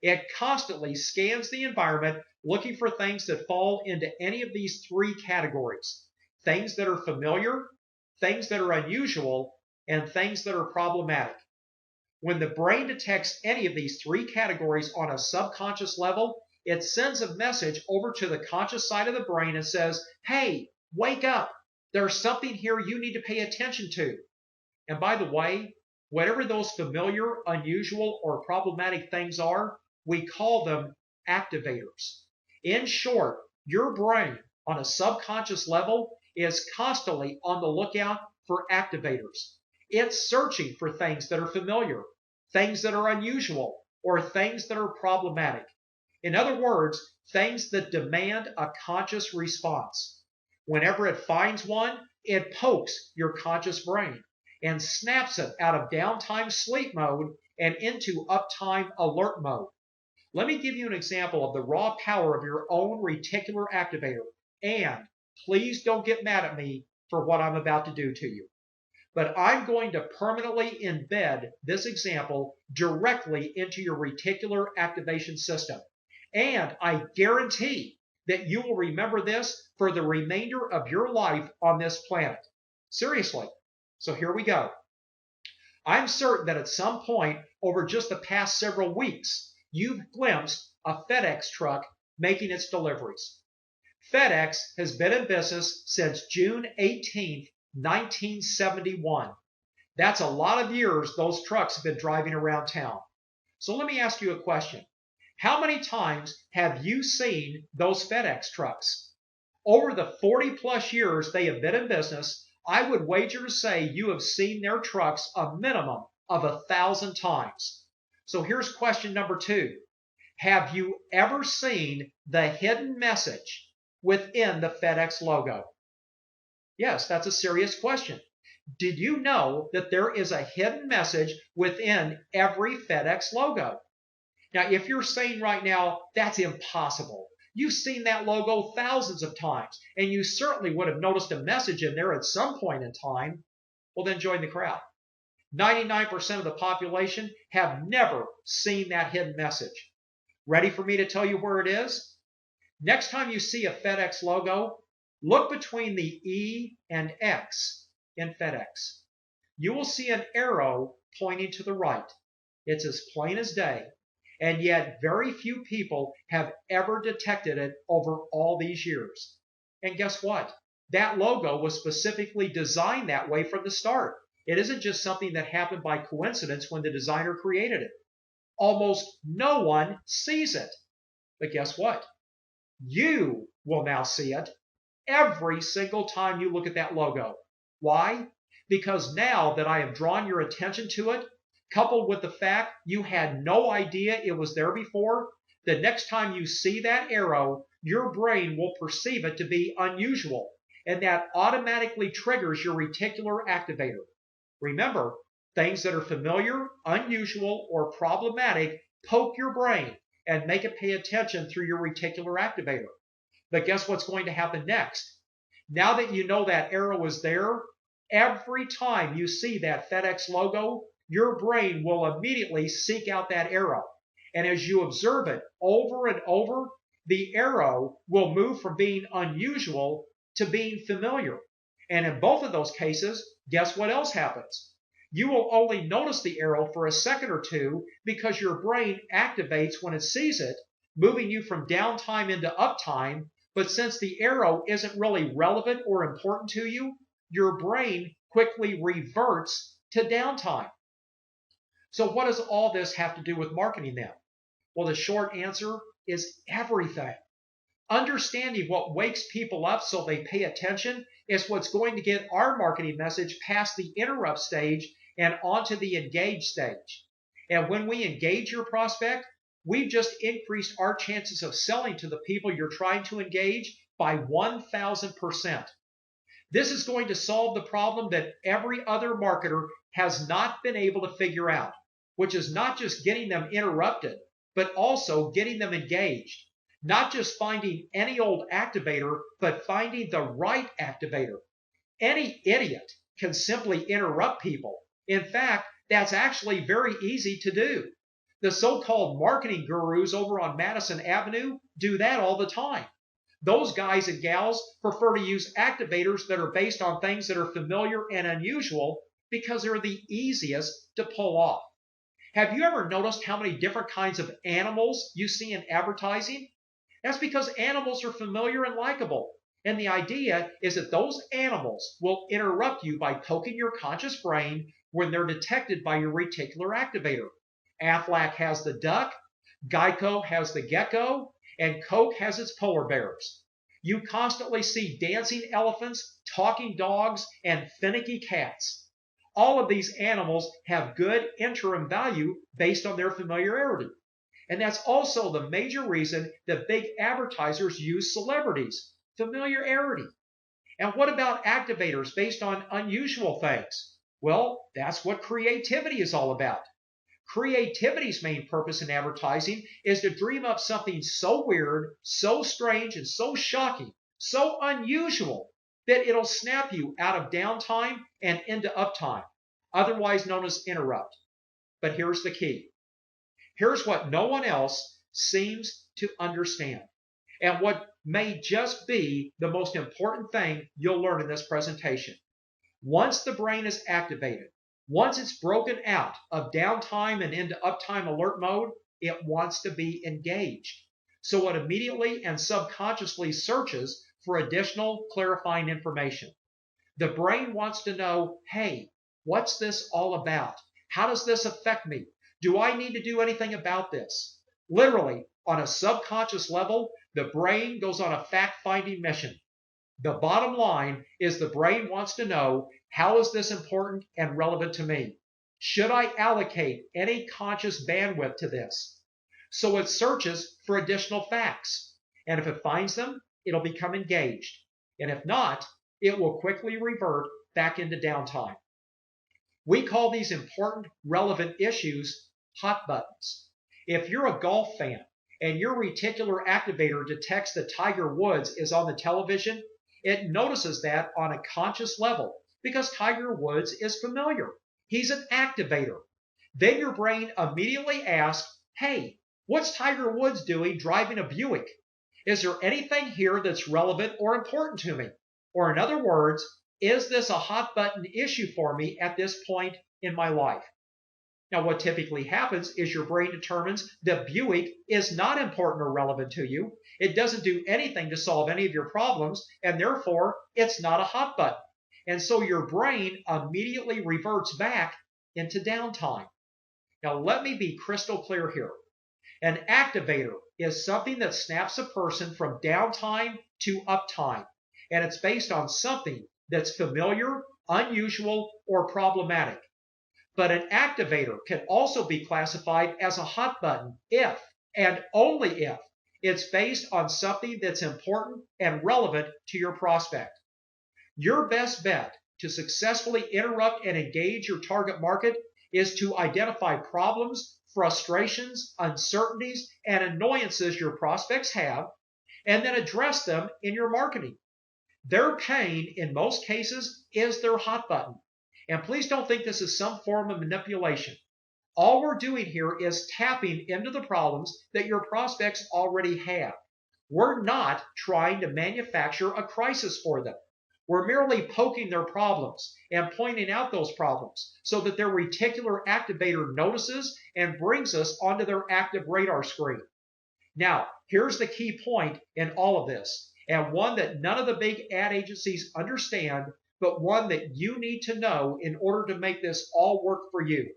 It constantly scans the environment looking for things that fall into any of these three categories. Things that are familiar, things that are unusual, and things that are problematic. When the brain detects any of these three categories on a subconscious level, it sends a message over to the conscious side of the brain and says, hey, wake up. There's something here you need to pay attention to. And by the way, whatever those familiar, unusual, or problematic things are, we call them activators. In short, your brain on a subconscious level is constantly on the lookout for activators. It's searching for things that are familiar, things that are unusual, or things that are problematic. In other words, things that demand a conscious response. Whenever it finds one, it pokes your conscious brain and snaps it out of downtime sleep mode and into uptime alert mode. Let me give you an example of the raw power of your own reticular activator. And please don't get mad at me for what I'm about to do to you. But I'm going to permanently embed this example directly into your reticular activation system. And I guarantee that you will remember this for the remainder of your life on this planet. Seriously. So here we go. I'm certain that at some point over just the past several weeks, you've glimpsed a FedEx truck making its deliveries. FedEx has been in business since June 18th, 1971. That's a lot of years those trucks have been driving around town. So let me ask you a question. How many times have you seen those FedEx trucks? Over the 40 plus years they have been in business, I would wager to say you have seen their trucks a minimum of 1,000 times. So here's question number 2. Have you ever seen the hidden message within the FedEx logo? Yes, that's a serious question. Did you know that there is a hidden message within every FedEx logo? Now, if you're saying right now, that's impossible. You've seen that logo thousands of times, and you certainly would have noticed a message in there at some point in time. Well, then join the crowd. 99% of the population have never seen that hidden message. Ready for me to tell you where it is? Next time you see a FedEx logo, look between the E and X in FedEx. You will see an arrow pointing to the right. It's as plain as day. And yet very few people have ever detected it over all these years. And guess what? That logo was specifically designed that way from the start. It isn't just something that happened by coincidence when the designer created it. Almost no one sees it. But guess what? You will now see it every single time you look at that logo. Why? Because now that I have drawn your attention to it, coupled with the fact you had no idea it was there before, the next time you see that arrow, your brain will perceive it to be unusual, and that automatically triggers your reticular activator. Remember, things that are familiar, unusual, or problematic poke your brain and make it pay attention through your reticular activator. But guess what's going to happen next? Now that you know that arrow is there, every time you see that FedEx logo, your brain will immediately seek out that arrow. And as you observe it over and over, the arrow will move from being unusual to being familiar. And in both of those cases, guess what else happens? You will only notice the arrow for a second or two because your brain activates when it sees it, moving you from downtime into uptime. But since the arrow isn't really relevant or important to you, your brain quickly reverts to downtime. So what does all this have to do with marketing then? Well, the short answer is everything. Understanding what wakes people up so they pay attention is what's going to get our marketing message past the interrupt stage and onto the engage stage. And when we engage your prospect, we've just increased our chances of selling to the people you're trying to engage by 1,000%. This is going to solve the problem that every other marketer has not been able to figure out, which is not just getting them interrupted, but also getting them engaged. Not just finding any old activator, but finding the right activator. Any idiot can simply interrupt people. In fact, that's actually very easy to do. The so-called marketing gurus over on Madison Avenue do that all the time. Those guys and gals prefer to use activators that are based on things that are familiar and unusual because they're the easiest to pull off. Have you ever noticed how many different kinds of animals you see in advertising? That's because animals are familiar and likable. And the idea is that those animals will interrupt you by poking your conscious brain when they're detected by your reticular activator. Aflac has the duck, Geico has the gecko, and Coke has its polar bears. You constantly see dancing elephants, talking dogs, and finicky cats. All of these animals have good interim value based on their familiarity. And that's also the major reason that big advertisers use celebrities, familiarity. And what about activators based on unusual things? Well, that's what creativity is all about. Creativity's main purpose in advertising is to dream up something so weird, so strange, and so shocking, so unusual, that it'll snap you out of downtime and into uptime, otherwise known as interrupt. But here's the key. Here's what no one else seems to understand, and what may just be the most important thing you'll learn in this presentation. Once the brain is activated, once it's broken out of downtime and into uptime alert mode, it wants to be engaged. So it immediately and subconsciously searches for additional clarifying information. The brain wants to know, hey, what's this all about? How does this affect me? Do I need to do anything about this? Literally, on a subconscious level, the brain goes on a fact-finding mission. The bottom line is the brain wants to know, how is this important and relevant to me? Should I allocate any conscious bandwidth to this? So it searches for additional facts. And if it finds them, it'll become engaged. And if not, it will quickly revert back into downtime. We call these important, relevant issues hot buttons. If you're a golf fan and your reticular activator detects that Tiger Woods is on the television, it notices that on a conscious level because Tiger Woods is familiar. He's an activator. Then your brain immediately asks, hey, what's Tiger Woods doing driving a Buick? Is there anything here that's relevant or important to me? Or in other words, is this a hot button issue for me at this point in my life? Now, what typically happens is your brain determines that Buick is not important or relevant to you. It doesn't do anything to solve any of your problems, and therefore, it's not a hot button. And so your brain immediately reverts back into downtime. Now, let me be crystal clear here. An activator is something that snaps a person from downtime to uptime, and it's based on something that's familiar, unusual, or problematic. But an activator can also be classified as a hot button if, and only if, it's based on something that's important and relevant to your prospect. Your best bet to successfully interrupt and engage your target market is to identify problems, frustrations, uncertainties, and annoyances your prospects have, and then address them in your marketing. Their pain, in most cases, is their hot button. And please don't think this is some form of manipulation. All we're doing here is tapping into the problems that your prospects already have. We're not trying to manufacture a crisis for them. We're merely poking their problems and pointing out those problems so that their reticular activator notices and brings us onto their active radar screen. Now, here's the key point in all of this, and one that none of the big ad agencies understand, but one that you need to know in order to make this all work for you.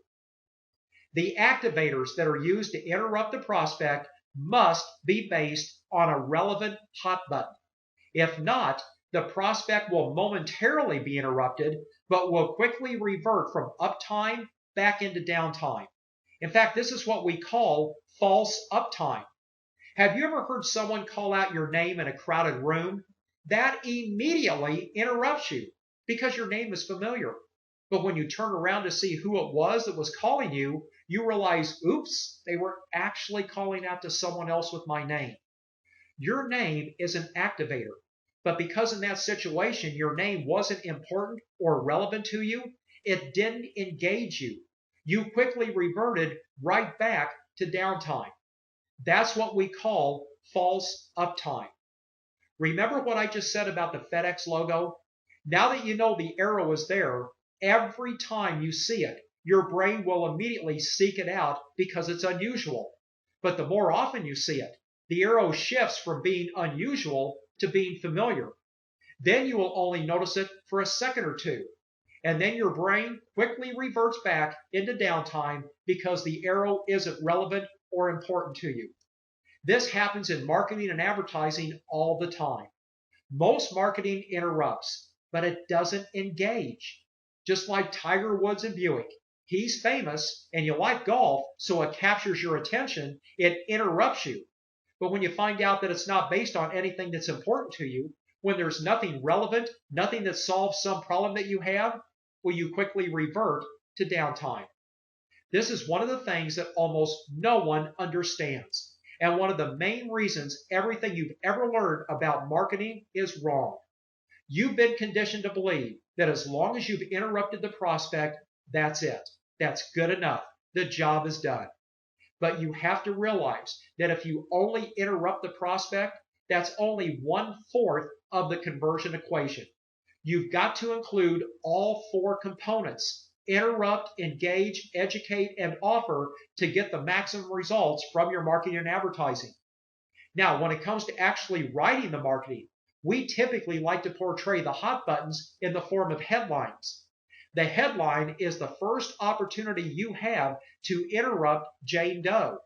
The activators that are used to interrupt the prospect must be based on a relevant hot button. If not, the prospect will momentarily be interrupted, but will quickly revert from uptime back into downtime. In fact, this is what we call false uptime. Have you ever heard someone call out your name in a crowded room? That immediately interrupts you because your name is familiar. But when you turn around to see who it was that was calling you, you realize, oops, they were actually calling out to someone else with my name. Your name is an activator. But because in that situation your name wasn't important or relevant to you, it didn't engage you. You quickly reverted right back to downtime. That's what we call false uptime. Remember what I just said about the FedEx logo? Now that you know the arrow is there, every time you see it, your brain will immediately seek it out because it's unusual. But the more often you see it, the arrow shifts from being unusual to being familiar. Then you will only notice it for a second or two. And then your brain quickly reverts back into downtime because the arrow isn't relevant or important to you. This happens in marketing and advertising all the time. Most marketing interrupts, but it doesn't engage. Just like Tiger Woods and Buick. He's famous and you like golf, so it captures your attention, it interrupts you. But when you find out that it's not based on anything that's important to you, when there's nothing relevant, nothing that solves some problem that you have, will you quickly revert to downtime? This is one of the things that almost no one understands. And one of the main reasons everything you've ever learned about marketing is wrong. You've been conditioned to believe that as long as you've interrupted the prospect, that's it. That's good enough. The job is done. But you have to realize that if you only interrupt the prospect, that's only 1/4 of the conversion equation. You've got to include all 4 components: interrupt, engage, educate, and offer to get the maximum results from your marketing and advertising. Now, when it comes to actually writing the marketing, we typically like to portray the hot buttons in the form of headlines. The headline is the first opportunity you have to interrupt Jane Doe.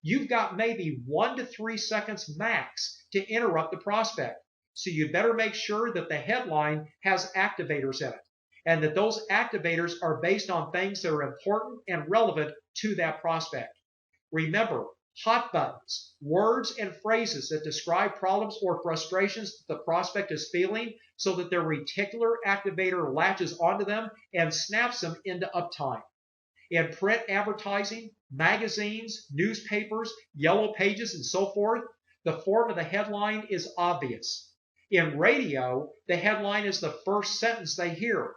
You've got maybe 1 to 3 seconds max to interrupt the prospect. So you better make sure that the headline has activators in it, and that those activators are based on things that are important and relevant to that prospect. Remember, hot buttons, words and phrases that describe problems or frustrations that the prospect is feeling so that their reticular activator latches onto them and snaps them into uptime. In print advertising, magazines, newspapers, yellow pages, and so forth, the form of the headline is obvious. In radio, the headline is the first sentence they hear.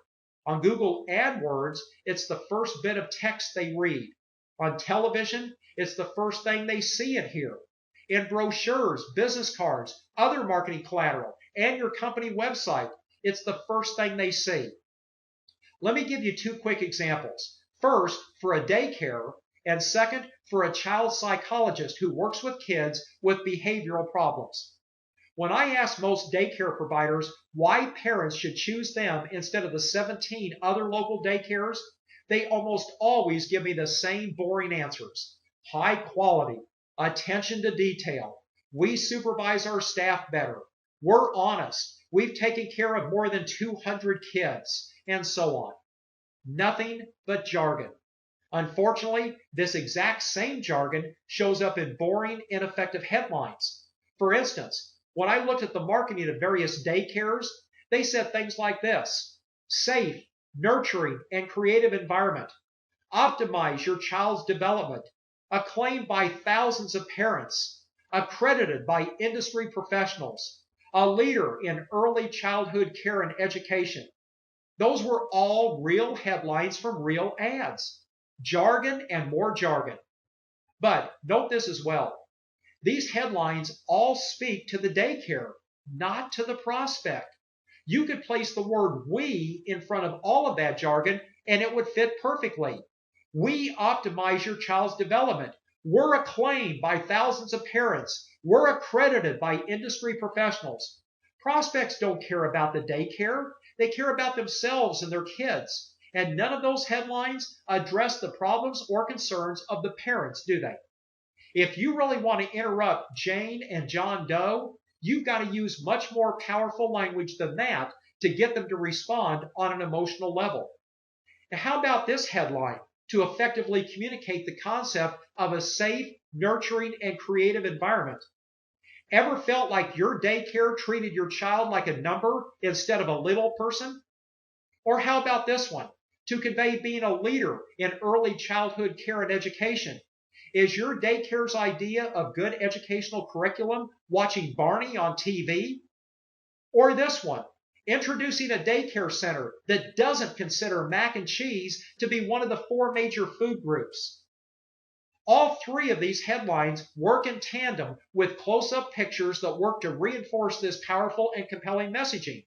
On Google AdWords, it's the first bit of text they read. On television, it's the first thing they see and hear. In brochures, business cards, other marketing collateral, and your company website, it's the first thing they see. Let me give you 2 quick examples. First, for a daycare, and second, for a child psychologist who works with kids with behavioral problems. When I ask most daycare providers why parents should choose them instead of the 17 other local daycares, they almost always give me the same boring answers. High quality, attention to detail, we supervise our staff better, we're honest, we've taken care of more than 200 kids, and so on. Nothing but jargon. Unfortunately, this exact same jargon shows up in boring, ineffective headlines. For instance, when I looked at the marketing of various daycares, they said things like this: safe, nurturing, and creative environment. Optimize your child's development. Acclaimed by thousands of parents. Accredited by industry professionals. A leader in early childhood care and education. Those were all real headlines from real ads. Jargon and more jargon. But note this as well. These headlines all speak to the daycare, not to the prospect. You could place the word we in front of all of that jargon and it would fit perfectly. We optimize your child's development. We're acclaimed by thousands of parents. We're accredited by industry professionals. Prospects don't care about the daycare. They care about themselves and their kids. And none of those headlines address the problems or concerns of the parents, do they? If you really want to interrupt Jane and John Doe, you've got to use much more powerful language than that to get them to respond on an emotional level. Now, how about this headline to effectively communicate the concept of a safe, nurturing, and creative environment? Ever felt like your daycare treated your child like a number instead of a little person? Or how about this one, to convey being a leader in early childhood care and education? Is your daycare's idea of good educational curriculum watching Barney on TV? Or this one, introducing a daycare center that doesn't consider mac and cheese to be one of the 4 major food groups? All 3 of these headlines work in tandem with close-up pictures that work to reinforce this powerful and compelling messaging.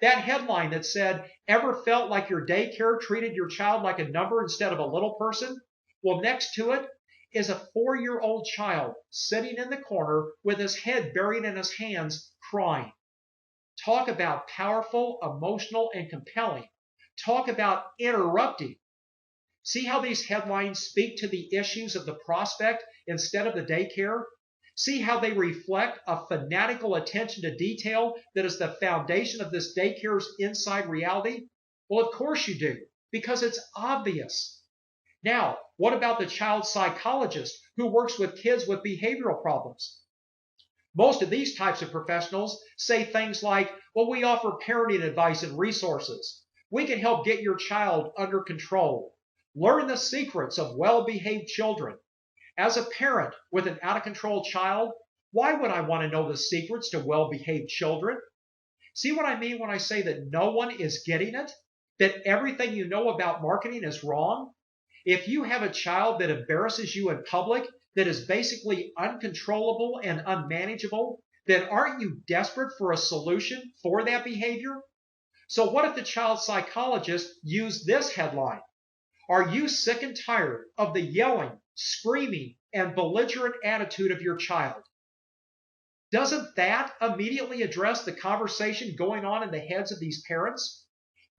That headline that said, "Ever felt like your daycare treated your child like a number instead of a little person?" Well, next to it is a 4-year-old child sitting in the corner with his head buried in his hands, crying. Talk about powerful, emotional, and compelling. Talk about interrupting. See how these headlines speak to the issues of the prospect instead of the daycare? See how they reflect a fanatical attention to detail that is the foundation of this daycare's inside reality? Well, of course you do, because it's obvious. Now, what about the child psychologist who works with kids with behavioral problems? Most of these types of professionals say things like, well, we offer parenting advice and resources. We can help get your child under control. Learn the secrets of well-behaved children. As a parent with an out-of-control child, why would I want to know the secrets to well-behaved children? See what I mean when I say that no one is getting it? That everything you know about marketing is wrong? If you have a child that embarrasses you in public, that is basically uncontrollable and unmanageable, then aren't you desperate for a solution for that behavior? So what if the child psychologist used this headline? Are you sick and tired of the yelling, screaming, and belligerent attitude of your child? Doesn't that immediately address the conversation going on in the heads of these parents?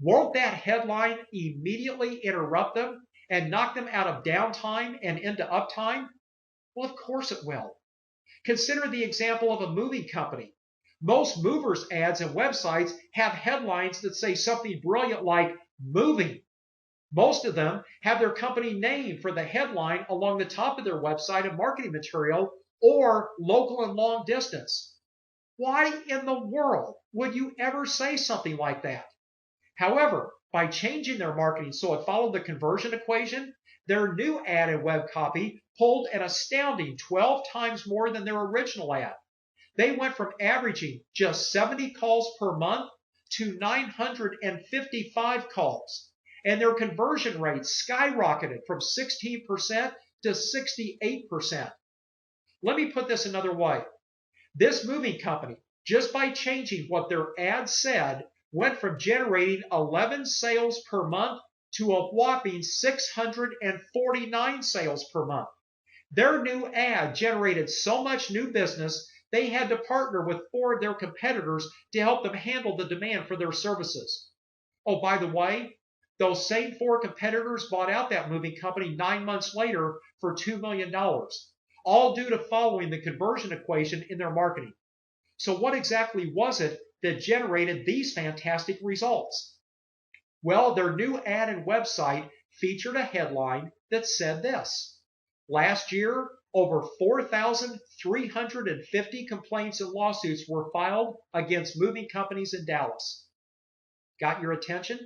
Won't that headline immediately interrupt them and knock them out of downtime and into uptime? Well, of course it will. Consider the example of a moving company. Most movers ads and websites have headlines that say something brilliant like moving. Most of them have their company name for the headline along the top of their website and marketing material, or local and long distance. Why in the world would you ever say something like that? However, by changing their marketing so it followed the conversion equation, their new ad and web copy pulled an astounding 12 times more than their original ad. They went from averaging just 70 calls per month to 955 calls. And their conversion rate skyrocketed from 16% to 68%. Let me put this another way. This moving company, just by changing what their ad said, went from generating 11 sales per month to a whopping 649 sales per month. Their new ad generated so much new business, they had to partner with 4 of their competitors to help them handle the demand for their services. Oh, by the way, those same 4 competitors bought out that moving company 9 months later for $2 million, all due to following the conversion equation in their marketing. So what exactly was it that generated these fantastic results? Well, their new ad and website featured a headline that said this: last year, over 4,350 complaints and lawsuits were filed against moving companies in Dallas. Got your attention?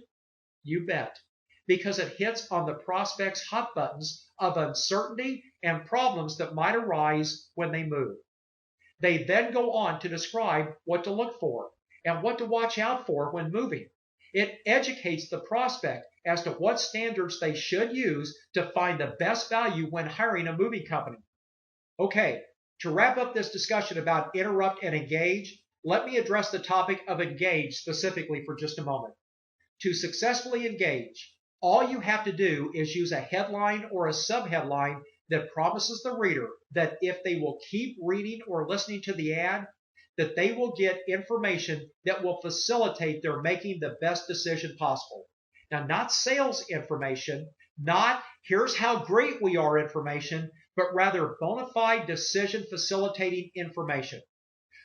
You bet. Because it hits on the prospect's hot buttons of uncertainty and problems that might arise when they move. They then go on to describe what to look for and what to watch out for when moving. It educates the prospect as to what standards they should use to find the best value when hiring a moving company. Okay, to wrap up this discussion about interrupt and engage, let me address the topic of engage specifically for just a moment. To successfully engage, all you have to do is use a headline or a subheadline that promises the reader that if they will keep reading or listening to the ad, that they will get information that will facilitate their making the best decision possible. Now, not sales information, not here's how great we are information, but rather bona fide decision facilitating information.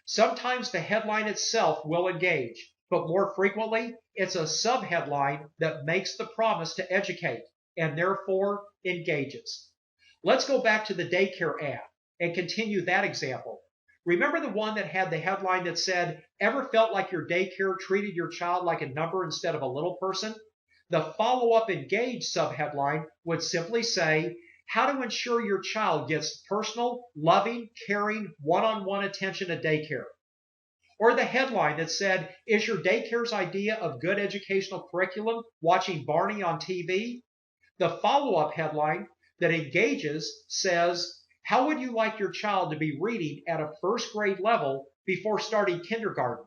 Sometimes the headline itself will engage, but more frequently, it's a subheadline that makes the promise to educate and therefore engages. Let's go back to the daycare ad and continue that example. Remember the one that had the headline that said, "Ever felt like your daycare treated your child like a number instead of a little person?" The follow-up engage subheadline would simply say, How to ensure your child gets personal, loving, caring, one-on-one attention at daycare. Or the headline that said, is your daycare's idea of good educational curriculum watching Barney on TV? The follow-up headline that engages says, how would you like your child to be reading at a first grade level before starting kindergarten?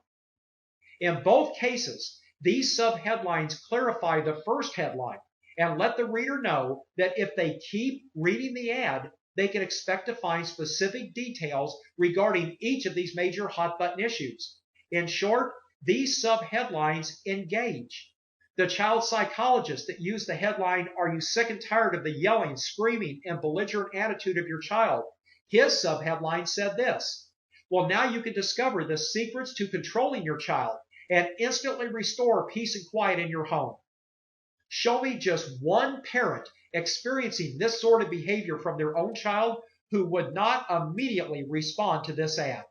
In both cases, these subheadlines clarify the first headline and let the reader know that if they keep reading the ad, they can expect to find specific details regarding each of these major hot button issues. In short, these subheadlines engage. The child psychologist that used the headline, "Are you sick and tired of the yelling, screaming, and belligerent attitude of your child?" His subheadline said this: well, now you can discover the secrets to controlling your child and instantly restore peace and quiet in your home. Show me just one parent experiencing this sort of behavior from their own child who would not immediately respond to this ad.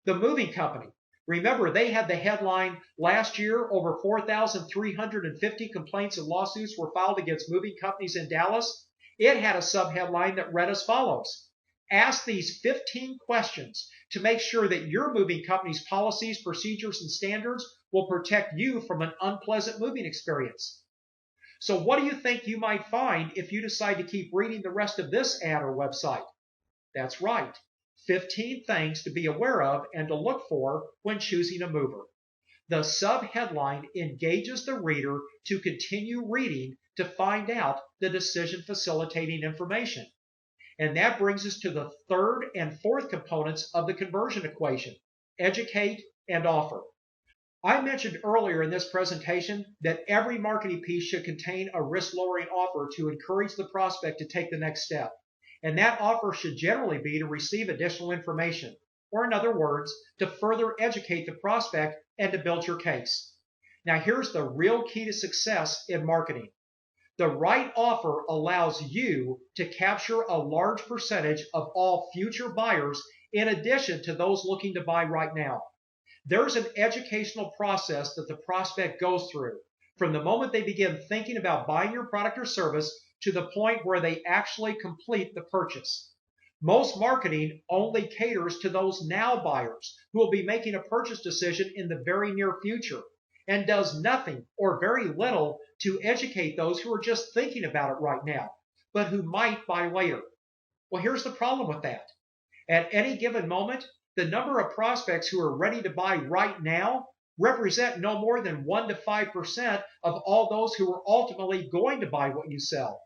The moving company. Remember, they had the headline, last year, over 4,350 complaints and lawsuits were filed against moving companies in Dallas. It had a subheadline that read as follows: ask these 15 questions to make sure that your moving company's policies, procedures, and standards will protect you from an unpleasant moving experience. So what do you think you might find if you decide to keep reading the rest of this ad or website? That's right. 15 things to be aware of and to look for when choosing a mover. The subheadline engages the reader to continue reading to find out the decision facilitating information. And that brings us to the third and fourth components of the conversion equation: educate and offer. I mentioned earlier in this presentation that every marketing piece should contain a risk-lowering offer to encourage the prospect to take the next step. And that offer should generally be to receive additional information, or in other words, to further educate the prospect and to build your case. Now here's the real key to success in marketing. The right offer allows you to capture a large percentage of all future buyers in addition to those looking to buy right now. There's an educational process that the prospect goes through from the moment they begin thinking about buying your product or service to the point where they actually complete the purchase. Most marketing only caters to those now buyers who will be making a purchase decision in the very near future, and does nothing or very little to educate those who are just thinking about it right now, but who might buy later. Well, here's the problem with that. At any given moment, the number of prospects who are ready to buy right now represent no more than 1 to 5% of all those who are ultimately going to buy what you sell.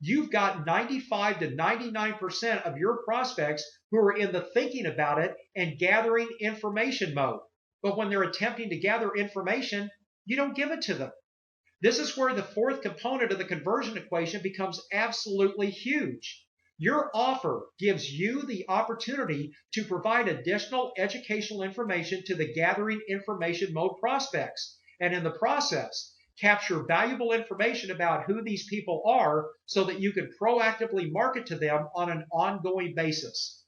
You've got 95 to 99% of your prospects who are in the thinking about it and gathering information mode. But when they're attempting to gather information, you don't give it to them. This is where the fourth component of the conversion equation becomes absolutely huge. Your offer gives you the opportunity to provide additional educational information to the gathering information mode prospects, and in the process, capture valuable information about who these people are so that you can proactively market to them on an ongoing basis.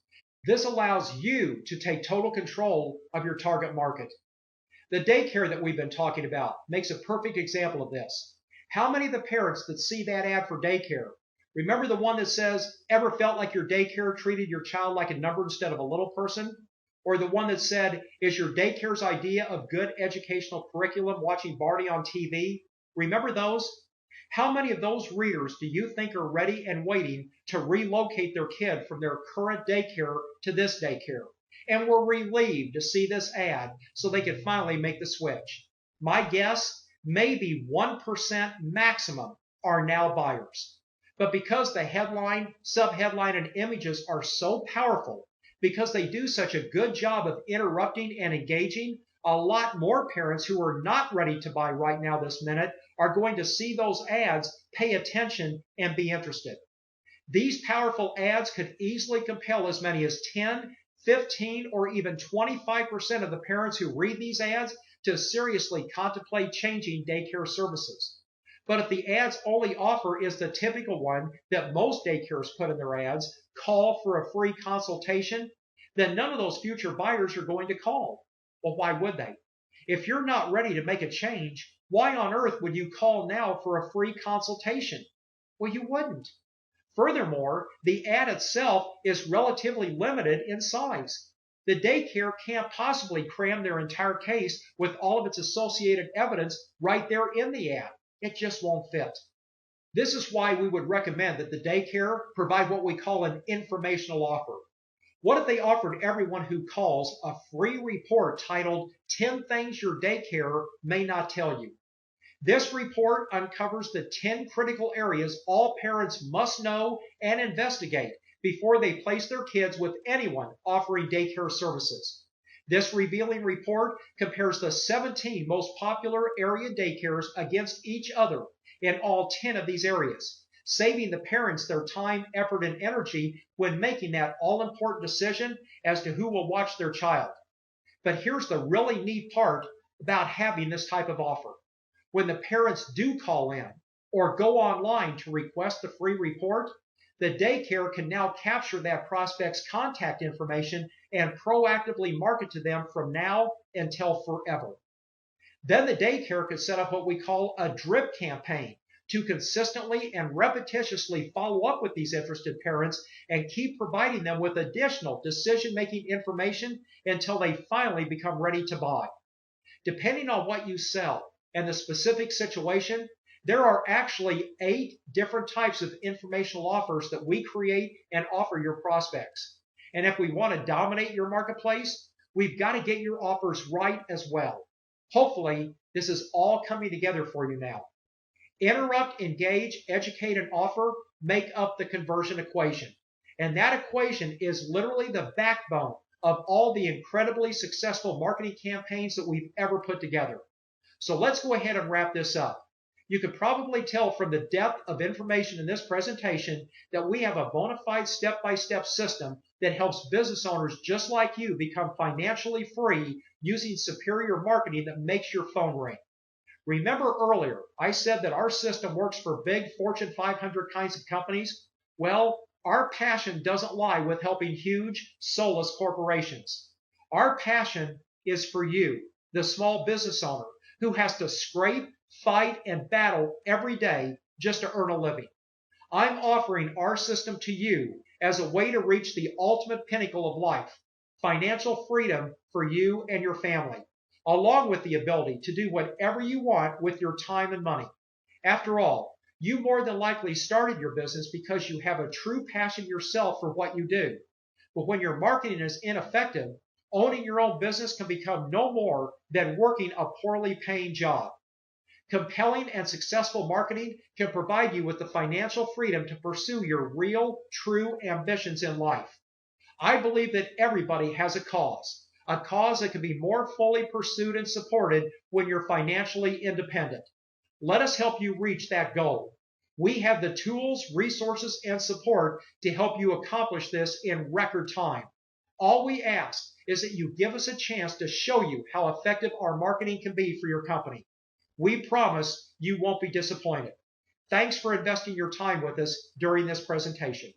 This allows you to take total control of your target market. The daycare that we've been talking about makes a perfect example of this. How many of the parents that see that ad for daycare, remember the one that says, ever felt like your daycare treated your child like a number instead of a little person? Or the one that said, is your daycare's idea of good educational curriculum watching Barney on TV? Remember those? How many of those readers do you think are ready and waiting to relocate their kid from their current daycare to this daycare, and were relieved to see this ad so they could finally make the switch? My guess, maybe 1% maximum are now buyers. But because the headline, subheadline, and images are so powerful, because they do such a good job of interrupting and engaging, a lot more parents who are not ready to buy right now this minute are going to see those ads, pay attention, and be interested. These powerful ads could easily compel as many as 10, 15, or even 25% of the parents who read these ads to seriously contemplate changing daycare services. But if the ad's only offer is the typical one that most daycares put in their ads, call for a free consultation, then none of those future buyers are going to call. Well, why would they? If you're not ready to make a change, why on earth would you call now for a free consultation? Well, you wouldn't. Furthermore, the ad itself is relatively limited in size. The daycare can't possibly cram their entire case with all of its associated evidence right there in the ad. It just won't fit. This is why we would recommend that the daycare provide what we call an informational offer. What if they offered everyone who calls a free report titled 10 Things Your Daycare May Not Tell You? This report uncovers the 10 critical areas all parents must know and investigate before they place their kids with anyone offering daycare services. This revealing report compares the 17 most popular area daycares against each other in all 10 of these areas, saving the parents their time, effort, and energy when making that all-important decision as to who will watch their child. But here's the really neat part about having this type of offer. When the parents do call in or go online to request the free report, the daycare can now capture that prospect's contact information and proactively market to them from now until forever. Then the daycare could set up what we call a drip campaign to consistently and repetitiously follow up with these interested parents and keep providing them with additional decision-making information until they finally become ready to buy. Depending on what you sell and the specific situation, there are actually 8 different types of informational offers that we create and offer your prospects. And if we want to dominate your marketplace, we've got to get your offers right as well. Hopefully, this is all coming together for you now. Interrupt, engage, educate, and offer make up the conversion equation. And that equation is literally the backbone of all the incredibly successful marketing campaigns that we've ever put together. So let's go ahead and wrap this up. You can probably tell from the depth of information in this presentation that we have a bona fide step-by-step system that helps business owners just like you become financially free using superior marketing that makes your phone ring. Remember earlier, I said that our system works for big Fortune 500 kinds of companies? Well, our passion doesn't lie with helping huge, soulless corporations. Our passion is for you, the small business owner, who has to scrape, fight, and battle every day just to earn a living. I'm offering our system to you as a way to reach the ultimate pinnacle of life, financial freedom for you and your family, along with the ability to do whatever you want with your time and money. After all, you more than likely started your business because you have a true passion yourself for what you do. But when your marketing is ineffective, owning your own business can become no more than working a poorly paying job. Compelling and successful marketing can provide you with the financial freedom to pursue your real, true ambitions in life. I believe that everybody has a cause that can be more fully pursued and supported when you're financially independent. Let us help you reach that goal. We have the tools, resources, and support to help you accomplish this in record time. All we ask is that you give us a chance to show you how effective our marketing can be for your company. We promise you won't be disappointed. Thanks for investing your time with us during this presentation.